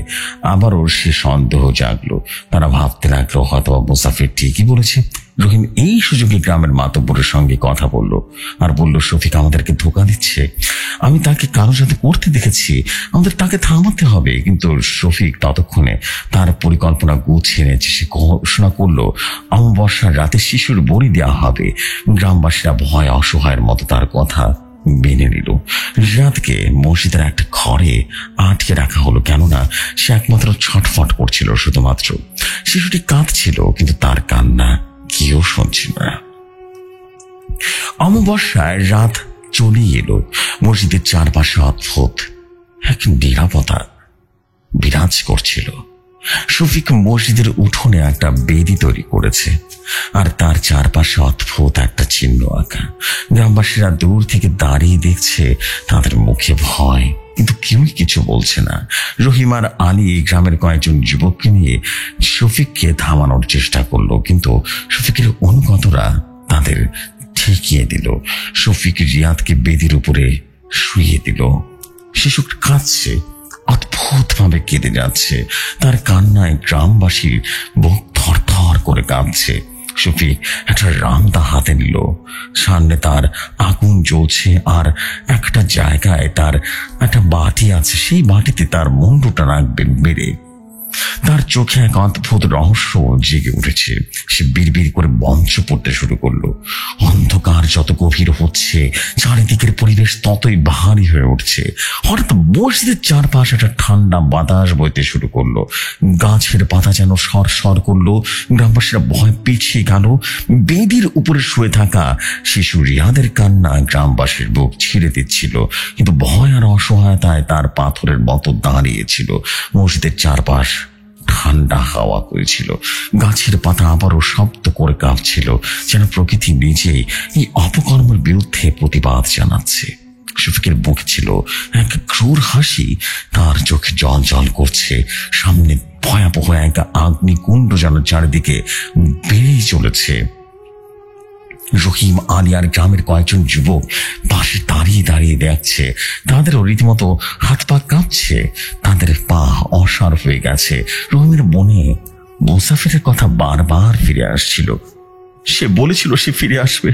আবারও সে সন্দেহ জাগলো। তারা ভাবতে লাগলো হয়তো মুসাফির ঠিকই বলেছে। রহিম এই সুযোগে গ্রামের মাতব্বরের সঙ্গে কথা বলল আর বলল, শফিক আমাদেরকে ধোঁকা দিচ্ছে। আমি তাকে কারো সাথে করতে দেখেছি, আমাদের তাকে থামাতে হবে। কিন্তু শফিক ততক্ষণে তার পরিকল্পনা গুছিয়ে নিয়েছে। সে ঘোষণা করলো অমাবস্যার রাতে শিশুর বলি দেওয়া হবে। গ্রামবাসীরা ভয় অসহায়ের মতো তার কথা মেনে নিল। রাতকে মসজিদের একটা ঘরে আটকে রাখা হলো, কেননা সে একমাত্র ছটফট করছিল শুধুমাত্র। শিশুটি কাঁদছিল, কিন্তু তার কান্না কেউ শুনছিল না। অমাবস্যায় রাত চলে এলো। মসজিদের চারপাশে অদ্ভুত এক নিরাপত্তা বিরাজ করছিল। শফিক মসজিদের উঠোনে একটা বেদি তৈরি করেছে, আর তার চারপাশে অদ্ভুত একটা চিহ্ন আঁকা। গ্রামবাসীরা দূর থেকে দাঁড়িয়ে দেখছে, তাদের মুখে ভয়, কিন্তু কেউই কিছু বলছে না। রহিম আর আলী গ্রামের কয়েকজন যুবককে নিয়ে শফিককে থামানোর চেষ্টা করলো, কিন্তু শফিকের অনুগতরা তাদের ঠেকিয়ে দিল। শফিক রিয়াদকে বেদির উপরে শুইয়ে দিল। শিশু কাঁদছে, অদ্ভুত ভাবে কেঁদে যাচ্ছে। তার কান্নায় গ্রামবাসীর বুক থরথর করে কাঁপছে। শফিক একটা রামদা হাতে নিল। সামনে তার আগুন জ্বলছে, আর একটা জায়গায় তার একটা বাটি আছে। সেই বাটিতে তার মুন্ডুটা রাখবেন বেড়ে। তার চোখে এক অদ্ভুত রহস্য জেগে উঠেছে। সে বিড়বিড় করে মন্ত্র পড়তে শুরু করলো। অন্ধকার যত গভীর হচ্ছে, চারিদিকের পরিবেশ ততই ভারী হয়ে উঠছে। হঠাৎ মসজিদের চারপাশে একটা ঠান্ডা বাতাস বইতে শুরু করলো। গাছের পাতা যেন সর করলো। গ্রামবাসীরা ভয় পিছিয়ে গেল। বেদির উপরে শুয়ে থাকা শিশু রিয়াদের কান্না গ্রামবাসীর বুক ছিঁড়ে দিচ্ছিল, কিন্তু ভয় আর অসহায়তায় তার পাথরের মতো দাঁড়িয়েছিল। মসজিদের চারপাশ ঠান্ডা হাওয়া করেছিল। গাছের পাতা আবারও শব্দ করে কাঁপছিল, যেন প্রকৃতি নিজেই এই অপকর্মের বিরুদ্ধে প্রতিবাদ জানাচ্ছে। শফিকের মুখে ছিল এক ক্রূর হাসি, তার চোখে জল জল করছে। সামনে ভয়াবহ এক আগ্নিকুণ্ড যেন চারিদিকে বেড়েই চলেছে। রহিম, আলী আর গ্রামের কয়েকজন যুবক পাশে দাঁড়িয়ে দাঁড়িয়ে দেখছে। তাদেরও রীতিমতো হাত পা কাঁপছে, তাদের পা অসাড় হয়ে গেছে। রহিমের মনে মুসাফিরের কথা বারবার ফিরে আসছিল। সে বলেছিল সে ফিরে আসবে,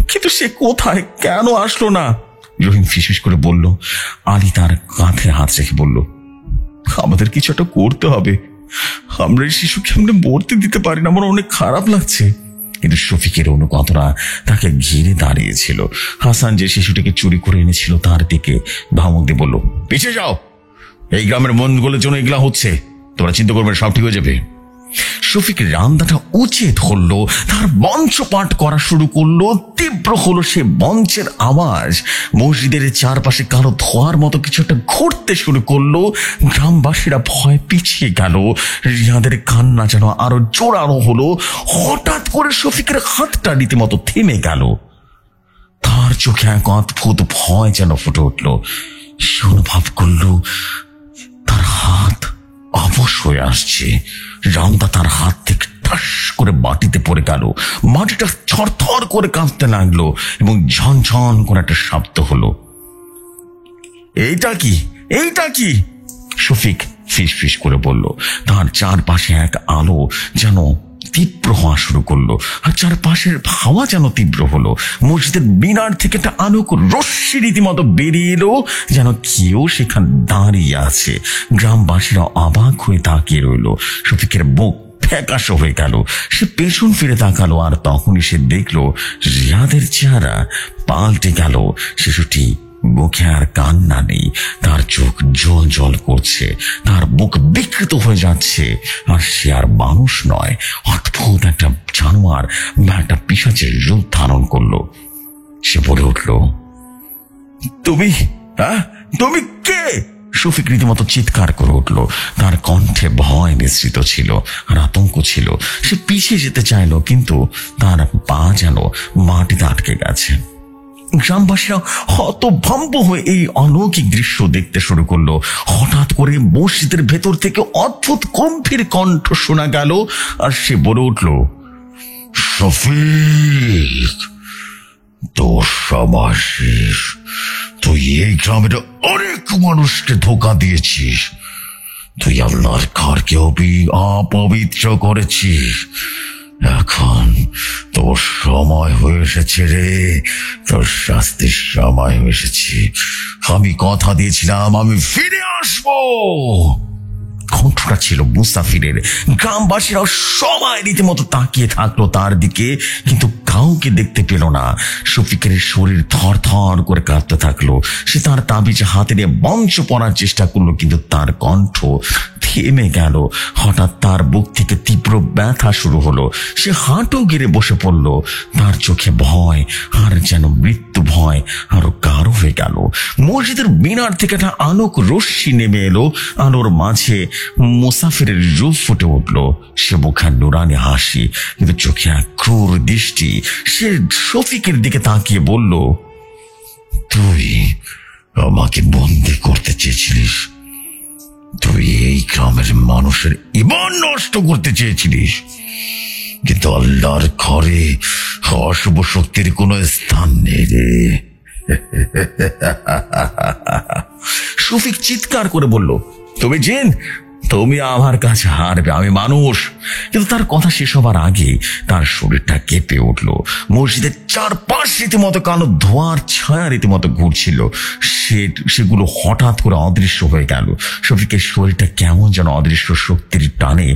কিন্তু সে কোথায়, কেন আসলো না? রহিম ফিসফিস করে বলল। আলী তার কাঁধে হাত রেখে বলল, আমাদের কিছু একটা করতে হবে। আমরা এই শিশুকে আমরা মরতে দিতে পারি না, আমার অনেক খারাপ লাগছে। কিন্তু শফিকের অনুগতরা তাকে ঘিরে দাঁড়িয়েছিল। হাসান যে শিশুটিকে চুরি করে এনেছিল তার দিকে ধমক দিয়ে বলল, পিছিয়ে যাও, এই গ্রামের মনগুলোর জন্য এগুলা হচ্ছে, তোরা চিন্তা করবে সব ঠিক হয়ে যাবে। শফিক রান্দাটা উঁচিয়ে ধরলো, তার মঞ্চ পাঠ করা শুরু করলো। তীব্র হলো সে মঞ্চের আওয়াজ। মসজিদের চারপাশে কালো ধোয়ার মতো কিছু একটা ঘুরতে শুরু করলো। গ্রামবাসীরা ভয় পিছিয়ে গেল। রিয়াদের কান্না যেন আরো জোরালো হলো। হঠাৎ করে শফিকের হাতটা রীতিমতো থেমে গেল। তার চোখে এক অদ্ভুত ভয় যেন ফুটে উঠল। সে অনুভব করলো তার হাত অবশ হয়ে আসছে। রামদা তার হাত থেকে ঠাস করে মাটিতে পড়ে গেল। মাটিটা থরথর করে কাঁপতে লাগলো এবং ঝনঝন করে একটা শব্দ হলো। এইটা কি, এইটা কি? শফিক ফিস ফিস করে বলল। তার চারপাশে এক আলো যেন তীব্র হওয়া শুরু করলো, আর চারপাশের হাওয়া যেন তীব্র হলো। মসজিদের মিনার থেকে একটা আলোক রশ্মি রীতিমতো বেরিয়ে এলো, যেন কেউ সেখানে দাঁড়িয়ে আছে। গ্রামবাসীরা অবাক হয়ে তাকিয়ে রইল। শফিকের মুখ ফ্যাকাশে হয়ে গেল। সে পেছন ফিরে তাকালো, আর তখনই সে দেখলো রিয়াদের চেহারা পাল্টে গেল। শিশুটি মুখে আর কান্না নেই, তার চোখ জল জল করছে, তার মুখ বিকৃত হয়ে যাচ্ছে, আর সে আর মানুষ নয়, অদ্ভুত একটা জানোয়ার বা একটা পিশাচের রূপ ধারণ করলো। সে বলে উঠল, তুমি, হ্যাঁ তুমি কে? শফিক রীতিমতো চিৎকার করে উঠল। তার কণ্ঠে ভয় মিশ্রিত ছিল আর আতঙ্ক ছিল। সে পিছিয়ে যেতে চাইল, কিন্তু তার পা যেন মাটিতে আটকে গেছে। গ্রামবাসীরা হতভম্ব হয়ে এই অলৌকিক দৃশ্য দেখতে শুরু করলো। হঠাৎ করে মসজিদের ভেতর থেকে অদ্ভুত গম্ভীর কণ্ঠ শোনা গেল, আর সে বলে উঠল, শফিক, তোর সময় শেষ। তুই এই গ্রামের অনেক মানুষকে ধোঁকা দিয়েছিস। তুই আল্লাহর ঘরকে অপবিত্র করেছিস। এখন তোর সময় হয়ে এসেছে রে, তোর শাস্তির সময় হয়ে এসেছে। আমি কথা দিয়েছিলাম আমি ফিরে আসবো। কণ্ঠটা ছিল মুসাফিরের। গ্রামবাসীরা সবাই রীতিমতো তাকিয়ে থাকলো তার দিকে, কিন্তু কাউকে দেখতে পেল না। শফিকের শরীর থর থর করে কাঁপতে থাকলো। সে তার তাবিজ হাতে নিয়ে মঞ্চ পড়ার চেষ্টা করলো, কিন্তু তার কণ্ঠ থেমে গেল। হঠাৎ তার বুক থেকে তীব্র ব্যথা শুরু হলো। সে হাঁটু গেড়ে বসে পড়ল। তার চোখে ভয়, আর যেন মৃত্যু ভয় আরো গাঢ় হয়ে গেল। মসজিদের মিনার থেকে একটা আলোক রশ্মি নেমে এলো। আলোর মাঝে মুসাফিরের রূপ ফুটে উঠল। সে মুখে নুরানি হাসি, কিন্তু চোখে এক ক্রূর দৃষ্টি। সে শফিকের দিকে তাকিয়ে বলল, তুই আমাকে বন্দি করতে চেয়েছিলিস। তুই এই গ্রামের মানুষের ঈমান নষ্ট করতে চেয়েছিলিস, কিন্তু আল্লাহর ঘরে অশুভ শক্তির কোনো স্থান নেই রে। শফিক চিৎকার করে বলল, তুমি জিন, তুমি আমার কাছে হারবে, আমি মানুষ। কিন্তু তার কথা শেষ হবার আগে তার শরীরটা কেঁপে উঠল। মসজিদের চারপাশ রীতিমতো কালো ধোঁয়ার ছায়া রীতিমতো ঘুরছিল। সেগুলো হঠাৎ করে অদৃশ্য হয়ে গেল। শফিকের শরীরটা কেমন যেন অদৃশ্য শক্তির টানে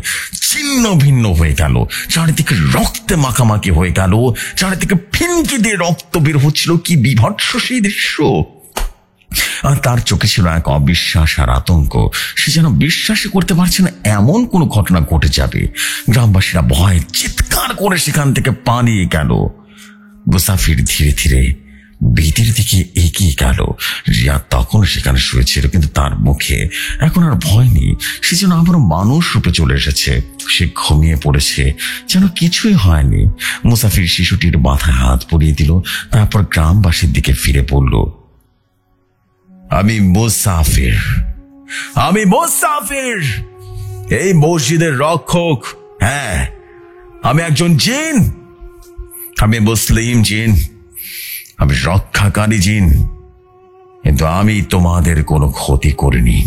ছিন্ন ভিন্ন হয়ে গেল। চারিদিকে রক্তে মাখামাখি হয়ে গেল। চারিদিকে ফিনকি দিয়ে রক্ত বের হচ্ছিল। কি বিভৎস সেই দৃশ্য! আর তার চোখে ছিল এক অবিশ্বাস আর আতঙ্ক। সে যেন বিশ্বাসই করতে পারছে না এমন কোনো ঘটনা ঘটে যাবে। গ্রামবাসীরা ভয়ে চিৎকার করে সেখান থেকে পালিয়ে গেল। মুসাফির ধীরে ধীরে বেদির দিকে এগিয়ে গেল। রিয়া তখন সেখানে শুয়েছিল, কিন্তু তার মুখে এখন আর ভয় নেই। সে যেন আবার মানুষ রূপে চলে এসেছে। সে ঘুমিয়ে পড়েছে, যেন কিছুই হয়নি। মুসাফির শিশুটির মাথায় হাত পরিয়ে দিল, তারপর গ্রামবাসীর দিকে ফিরে পড়ল, আমি মুসাফির, আমি মুসাফির, এই মসজিদের রক্ষক। হ্যাঁ, আমি একজন জিন। আমি মুসলিম জিন, আমি রক্ষাকারী জিন, কিন্তু আমি তোমাদের কোনো ক্ষতি করিনি।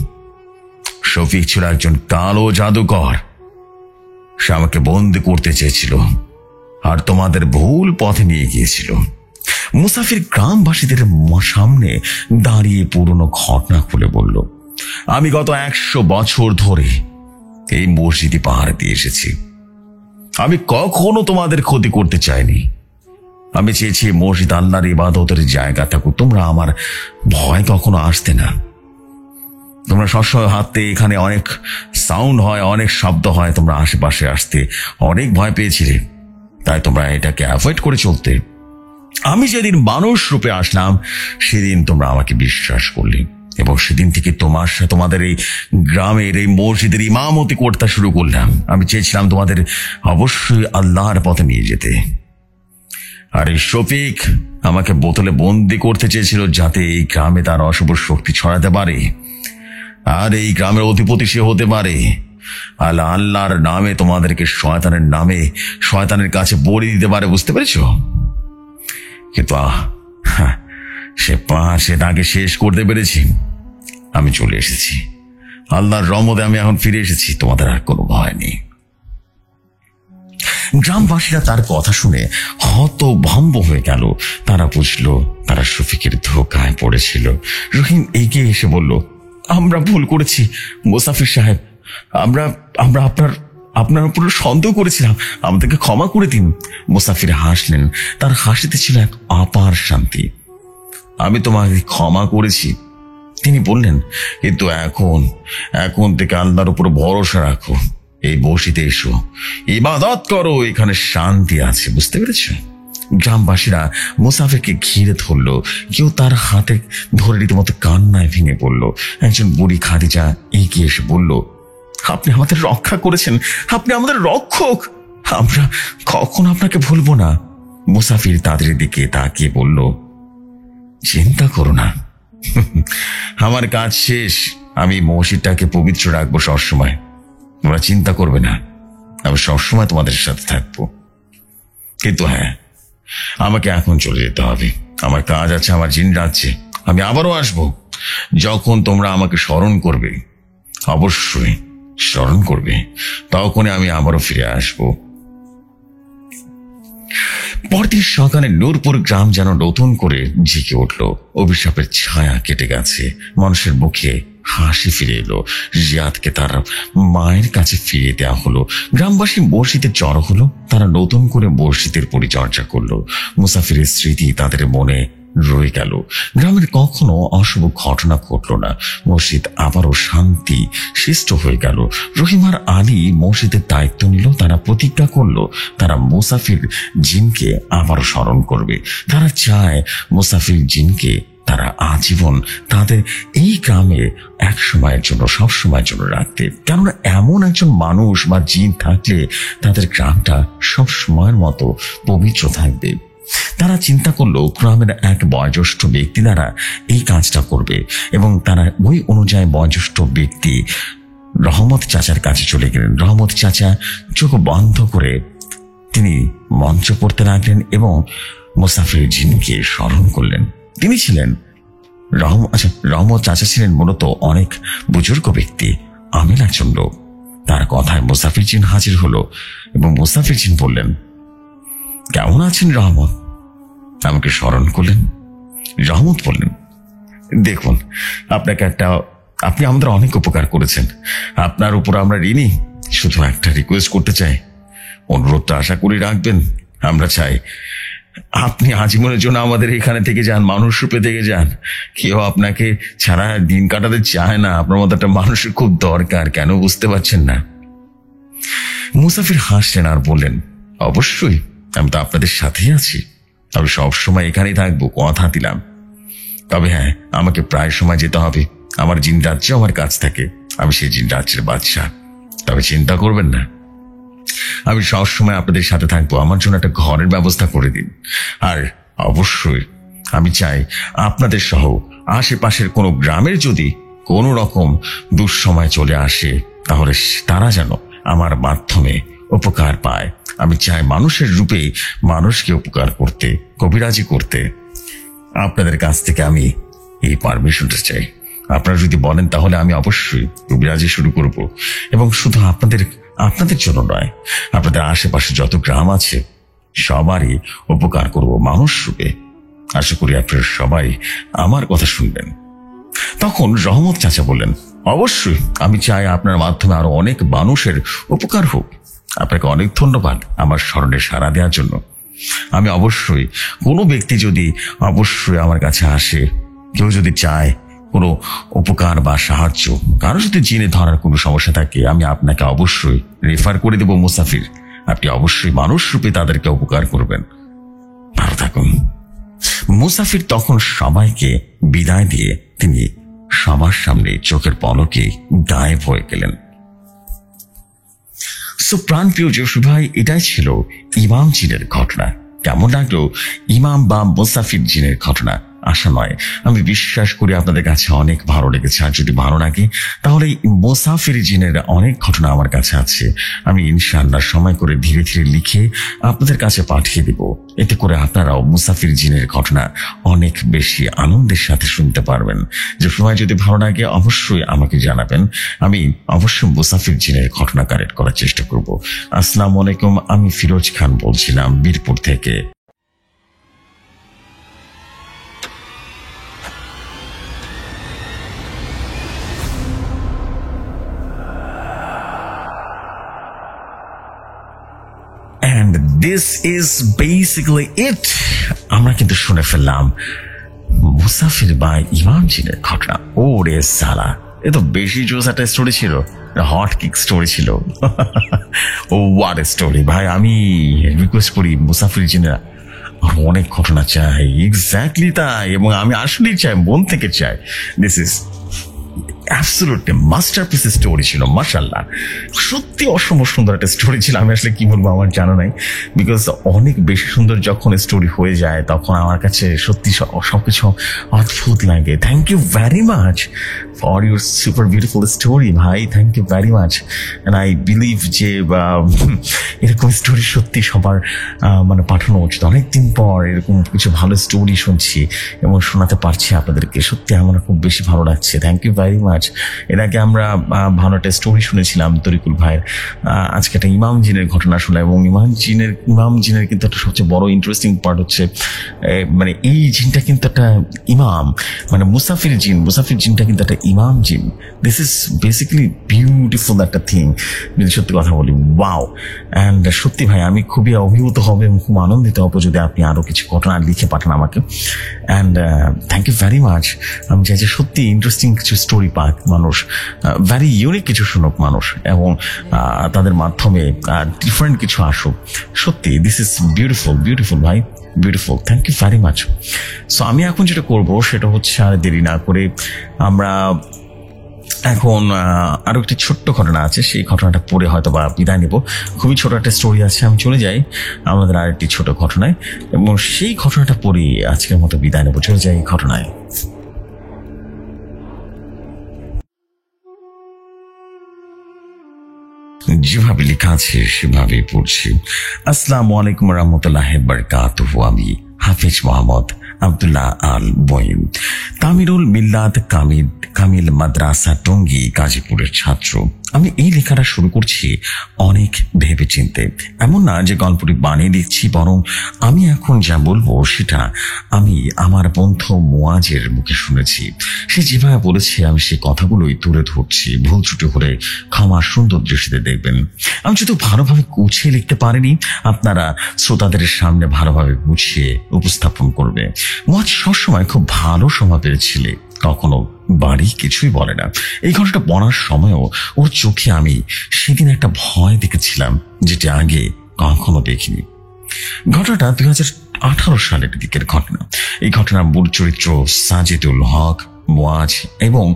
শফিক ছিল একজন কালো জাদুকর। সে আমাকে বন্দি করতে চেয়েছিল আর তোমাদের ভুল পথে নিয়ে গিয়েছিল। মুসাফির গ্রামবাসীদের সামনে দাঁড়িয়ে পুরনো ঘটনা খুলে বলল, আমি গত 100 বছর ধরে এই মসজিদে পাহারা দিয়ে এসেছি। আমি কখনো তোমাদের ক্ষতি করতে চাইনি। আমি চেয়েছি মসজিদ আল্লাহর ইবাদতের জায়গা থাকুক, তোমরা আমার ভয় কখনো আসতে না। তোমরা সবসময় হাতে, এখানে অনেক সাউন্ড হয়, অনেক শব্দ হয়, তোমরা আশেপাশে আসতে অনেক ভয় পেয়েছিলে, তাই তোমরা এটাকে অ্যাভয়েড করে চলতে। আমি যেদিন মানুষ রূপে আসলাম সেদিন তোমরা আমাকে বিশ্বাস করলে, এবং সেদিন থেকে তোমাদের এই গ্রামের এই মসজিদের ইমামতি করতে শুরু করলাম। আমি চেয়েছিলাম তোমাদের অবশ্যই আল্লাহর পথে নিয়ে যেতে। আর এই শফিক আমাকে বোতলে বন্দি করতে চেয়েছিল, যাতে এই গ্রামে তার অশুভ শক্তি ছড়াতে পারে, আর এই গ্রামের অধিপতি সে হতে পারে। আল্লাহর নামে তোমাদেরকে শয়তানের নামে শয়তানের কাছে বলি দিতে পারে, বুঝতে পেরেছ? কিন্তু সে তাকে শেষ করতে পেরেছি। আমি চলে এসেছি, আল্লাহর রহমতে আমি এখন ফিরে এসেছি, তোমাদের আর কোনো ভয় নেই। গ্রামবাসীরা তার কথা শুনে হতভম্ব হয়ে গেল। তারা বুঝলো তারা শফিকের ধোকায় পড়েছিল। রহিম এগিয়ে এসে বলল, আমরা ভুল করেছি মোসাফির সাহেব, আমরা আপনার উপর সন্দেহ করেছিলাম, আমাদেরকে ক্ষমা করে দিন। মুসাফির হাসলেন, তার হাসিতে ছিল এক অপার শান্তি। আমি তোমাকে ক্ষমা করেছি, তিনি বললেন, কিন্তু এখন থেকে আল্লাহর উপর ভরসা রাখো। এই বসিতে এসো, ইবাদত করো, এখানে শান্তি আছে, বুঝতে পেরেছ? গ্রামবাসীরা মুসাফিরকে ঘিরে ধরলো, কেউ তার হাতে ধরে রীতিমতো কান্নায় ভেঙে পড়ল। একজন বুড়ি খাদিজা এগিয়ে এসে বলল, আপনি আমাদের রক্ষা করেছেন, আপনি আমাদের রক্ষক, আমরা কখনো আপনাকে ভুলবো না। মুসাফির তাদের দিকে তাকিয়ে বলল, চিন্তা করো না, আমার কাজ শেষ, আমি মসজিদটাকে পবিত্র রাখবো সবসময়, তোমরা চিন্তা করবে না, আমি সবসময় তোমাদের সাথে থাকবো। কিন্তু হ্যাঁ, আমাকে এখন চলে যেতে হবে, আমার কাজ আছে আমার জিন রাজ্যে। আমি আবারও আসবো, যখন তোমরা আমাকে স্মরণ করবে, অবশ্যই স্মরণ করবে, তখনই আমি আবারও ফিরে আসবো। পরদিন সকালে নূরপুর গ্রাম যেন নতুন করে ঝেঁকে উঠল। অভিশাপের ছায়া কেটে গেছে, মানুষের মুখে হাসি ফিরে এলো। জিয়াদকে তার মায়ের কাছে ফিরিয়ে দেওয়া হলো। গ্রামবাসী মসজিদে জড়ো হলো, তারা নতুন করে মসজিদের পরিচর্যা করলো। মুসাফিরের স্মৃতি তাদের মনে রয়ে গেল। গ্রামের কখনো অশুভ ঘটনা ঘটল না, মসজিদ আবারও শান্তি সৃষ্ট হয়ে গেল। রহিম আর আলী মসজিদের দায়িত্ব নিল। তারা প্রতিজ্ঞা করলো তারা মুসাফির জিনকে আবারও স্মরণ করবে। তারা চায় মুসাফির জিনকে তারা আজীবন তাদের এই গ্রামে এক সময়ের জন্য, সব সময়ের জন্য রাখতে। কেননা এমন একজন মানুষ বা জিন থাকলে তাদের গ্রামটা সব সময়ের মতো পবিত্র থাকবে। তারা চিন্তা করলো গ্রামের এক বয়োজ্যেষ্ঠ ব্যক্তি দ্বারা এই কাজটা করবে, এবং তারা ওই অনুযায়ী বয়োজ্যেষ্ঠ ব্যক্তি রহমত চাচার কাছে চলে গেলেন। রহমত চাচা চোখ বন্ধ করে তিনি মন্ত্র পড়তে লাগলেন এবং মুসাফির জিনকে স্মরণ করলেন। তিনি ছিলেন রহমত চাচা ছিলেন মূলত অনেক বুজুর্গ ব্যক্তি, আমির একজন লোক। তার কথায় মুসাফির জিন হাজির হলো এবং মুসাফির জিন বললেন, কেমন আছেন রহমত? আমাকে স্মরণ করলেন। রহমত বললেন, দেখুন, আপনি আমাদের অনেক উপকার করেছেন, আপনার উপর আমরা ঋণী। শুধু একটা রিকোয়েস্ট করতে চাই, অনুরোধটা আশা করি রাখবেন। আমরা চাই আপনি আজীবনের জন্য আমাদের এখানে থেকে যান, মানুষ রূপে থেকে যান। কেউ আপনাকে ছাড়া দিন কাটাতে চায় না, আপনার মতো একটা মানুষের খুব দরকার, কেন বুঝতে পারছেন না? মুসাফির হাসলেন আর বললেন, অবশ্যই, আমি তো আপনাদের সাথেই আছি, আমি সবসময় এখানেই থাকবো, কথা দিলাম। তবে হ্যাঁ, আমাকে প্রায় সময় যেতে হবে, আমার জিন রাজ্যে আমার কাজ থাকে, আমি সেই জিন রাজ্যের বাদশা। তবে চিন্তা করবেন না, আমি সবসময় আপনাদের সাথে থাকবো, আমার জন্য একটা ঘরের ব্যবস্থা করে দিন। আর অবশ্যই আমি চাই আপনাদের সহ আশেপাশের কোনো গ্রামের যদি কোনো রকম দুঃসময় চলে আসে, তাহলে তারা যেন আমার মাধ্যমে উপকার পায়। আমি চাই মানুষের রূপে মানুষকে উপকার করতে, কবিরাজি করতে। আপনাদের কাছ থেকে আমি এই পারমিশনটা চাই। আপনারা যদি বলেন তাহলে আমি অবশ্যই কবিরাজি শুরু করব, এবং শুধু আপনাদের জন্য নয়, আপনাদের আশেপাশে যত গ্রাম আছে সবারই উপকার করব মানুষ রূপে। আশা করি আপনারা সবাই আমার কথা শুনবেন। তখন রহমত চাচা বললেন, অবশ্যই, আমি চাই আপনার মাধ্যমে আরো অনেক মানুষের উপকার হোক। আপনাকে অনেক ধন্যবাদ আমার স্মরণে সাড়া দেওয়ার জন্য। আমি অবশ্যই, কোনো ব্যক্তি যদি অবশ্যই আমার কাছে আসে, কেউ যদি চায় কোনো উপকার বা সাহায্য, কারো যদি জিনে ধরার কোনো সমস্যা থাকে, আমি আপনাকে অবশ্যই রেফার করে দেব মুসাফির। আপনি অবশ্যই মানুষ রূপে তাদেরকে উপকার করবেন। ভালো থাকুন। মুসাফির তখন সবাইকে বিদায় দিয়ে তিনি সবার সামনে চোখের পলকে গায়েব হয়ে গেলেন। সো প্রাণপ্রিয় যশু ভাই, এটাই ছিল ইমাম জিনের ঘটনা। কেমন লাগলো ইমাম বা মুসাফির জিনের ঘটনা? আশা নয়, আমি বিশ্বাস করি আপনাদের কাছে অনেক ভালো লেগেছে। আর যদি ভালো লাগে তাহলে মুসাফির জিনের অনেক ঘটনা আমার কাছে আছে, আমি ইনশাআল্লাহ সময় করে ধীরে ধীরে লিখে আপনাদের কাছে পাঠিয়ে দেব। এতে করে আপনারাও মুসাফির জিনের ঘটনা অনেক বেশি আনন্দের সাথে শুনতে পারবেন। যে সময় যদি ভালো লাগে অবশ্যই আমাকে জানাবেন, আমি অবশ্যই মুসাফির জিনের ঘটনা কালেক্ট করার চেষ্টা করব। আসসালামু আলাইকুম, আমি ফিরোজ খান বলছিলাম বীরপুর থেকে। And this is basically it. আমরা কিন্তু শুনে ফেললাম মুসাফির বা ইমাম জিনের ঘটনা। ওরে সালা, এ তো বেশি জোস একটা স্টোরি ছিল, হট কিক স্টোরি ছিল। ও হোয়াট এ স্টোরি ভাই। আমি রিকোয়েস্ট করি মুসাফির জিনের আর অনেক ঘটনা চাই। এক্স্যাক্টলি তাই, এবং আমি আসলেই চাই, মন থেকে চাই। This is absolutely masterpiece story ছিল। মাশাআল্লাহ, সত্যি অসম্ভব সুন্দর একটা স্টোরি ছিল। আমি আসলে কি বলবো আমার জানা নাই, বিকজ অনেক বেশি সুন্দর যখন স্টোরি হয়ে যায় তখন আমার কাছে সত্যি সবকিছু অদ্ভুত লাগে। Thank you very much for your super beautiful story ভাই, thank you very much. And I believe যে এরকম স্টোরি সত্যি সবার মানে পাঠানো উচিত। অনেকদিন পর এরকম কিছু ভালো স্টোরি শুনছি এবং শোনাতে পারছি আপনাদেরকে, সত্যি আমার খুব বেশি ভালো লাগছে। Thank you very much. এর আগে আমরা ভালো একটা স্টোরি শুনেছিলাম তরিকুল ভাইয়ের, আজকে একটা ইমাম জিনের ঘটনা শোনা। এবং ইমাম জিনের কিন্তু একটা সবচেয়ে বড় ইন্টারেস্টিং পার্ট হচ্ছে মানে এই জিনটা কিন্তু একটা ইমাম, মানে মুসাফির জিনটা কিন্তু একটা ইমাম জিন। দিস ইজ বেসিক্যালি বিউটিফুল একটা থিং, যদি সত্যি কথা বলি। ওয়াও। অ্যান্ড সত্যি ভাই আমি খুবই অভিভূত হব এবং খুব আনন্দিত হব যদি আপনি আরো কিছু ঘটনা লিখে পাঠান আমাকে। And thank you very much. আমি চাই যে সত্যি ইন্টারেস্টিং কিছু স্টোরি পাক মানুষ, ভেরি ইউনিক কিছু শুনুক মানুষ, এবং তাদের মাধ্যমে ডিফারেন্ট কিছু আসুক। সত্যি দিস ইজ বিউটিফুল ভাই, beautiful. Thank you very much. So আমি এখন যেটা করব সেটা হচ্ছে আর দেরি না করে আমরা এখন আরো একটি ছোট্ট ঘটনা আছে, সেই ঘটনাটা পড়ে হয়তো বা বিদায় নেব। খুবই ছোট একটা স্টোরি আছে, আমি চলে যাই আমাদের আরেকটি ছোট ঘটনায়, এবং সেই ঘটনাটা পড়ে আজকের মতো বিদায় নেব। চলে যাই এই ঘটনায়। যেভাবে লেখা আছে সেভাবেই পড়ছি। আসসালামু আলাইকুম রহমতুল্লাহ বারকাতুহু। আমি হাফিজ মোহাম্মদ আব্দুল্লাহ আল বইম, তামিরুল মিল্লাত কামিল মাদ্রাসা টঙ্গী গাজীপুরের ছাত্র। আমি এই লেখাটা শুরু করছি অনেক ভেবে চিনতে। এমন না যে গল্পটি বানিয়ে লিখছি, বরং আমি এখন যা বলবো সেটা আমি আমার বন্ধু মুয়াজের মুখে শুনেছি। সে যেভাবে বলেছে আমি সেই কথাগুলোই তুলে ধরছি। ভুল ত্রুটি হলে ক্ষমা সুন্দর দৃষ্টিতে দেখবেন। আমি যদি ভালোভাবে গুছিয়ে লিখতে পারিনি, আপনারা শ্রোতাদের সামনে ভালোভাবে গুছিয়ে উপস্থাপন করবে। মুয়াজ সবসময় খুব ভালো স্বভাবের ছেলে, কখনো বাড়ি কিছুই বলে না। এই ঘটনাটা পড়ার সময়ও ওর চোখে আমি সেদিন একটা ভয় দেখেছিলাম যেটা আগে কখনো দেখিনি। ঘটনাটা 2018 সালের দিকের ঘটনা। এই ঘটনার মূল চরিত্র সাজিদুল হক, মুয়াজ এবং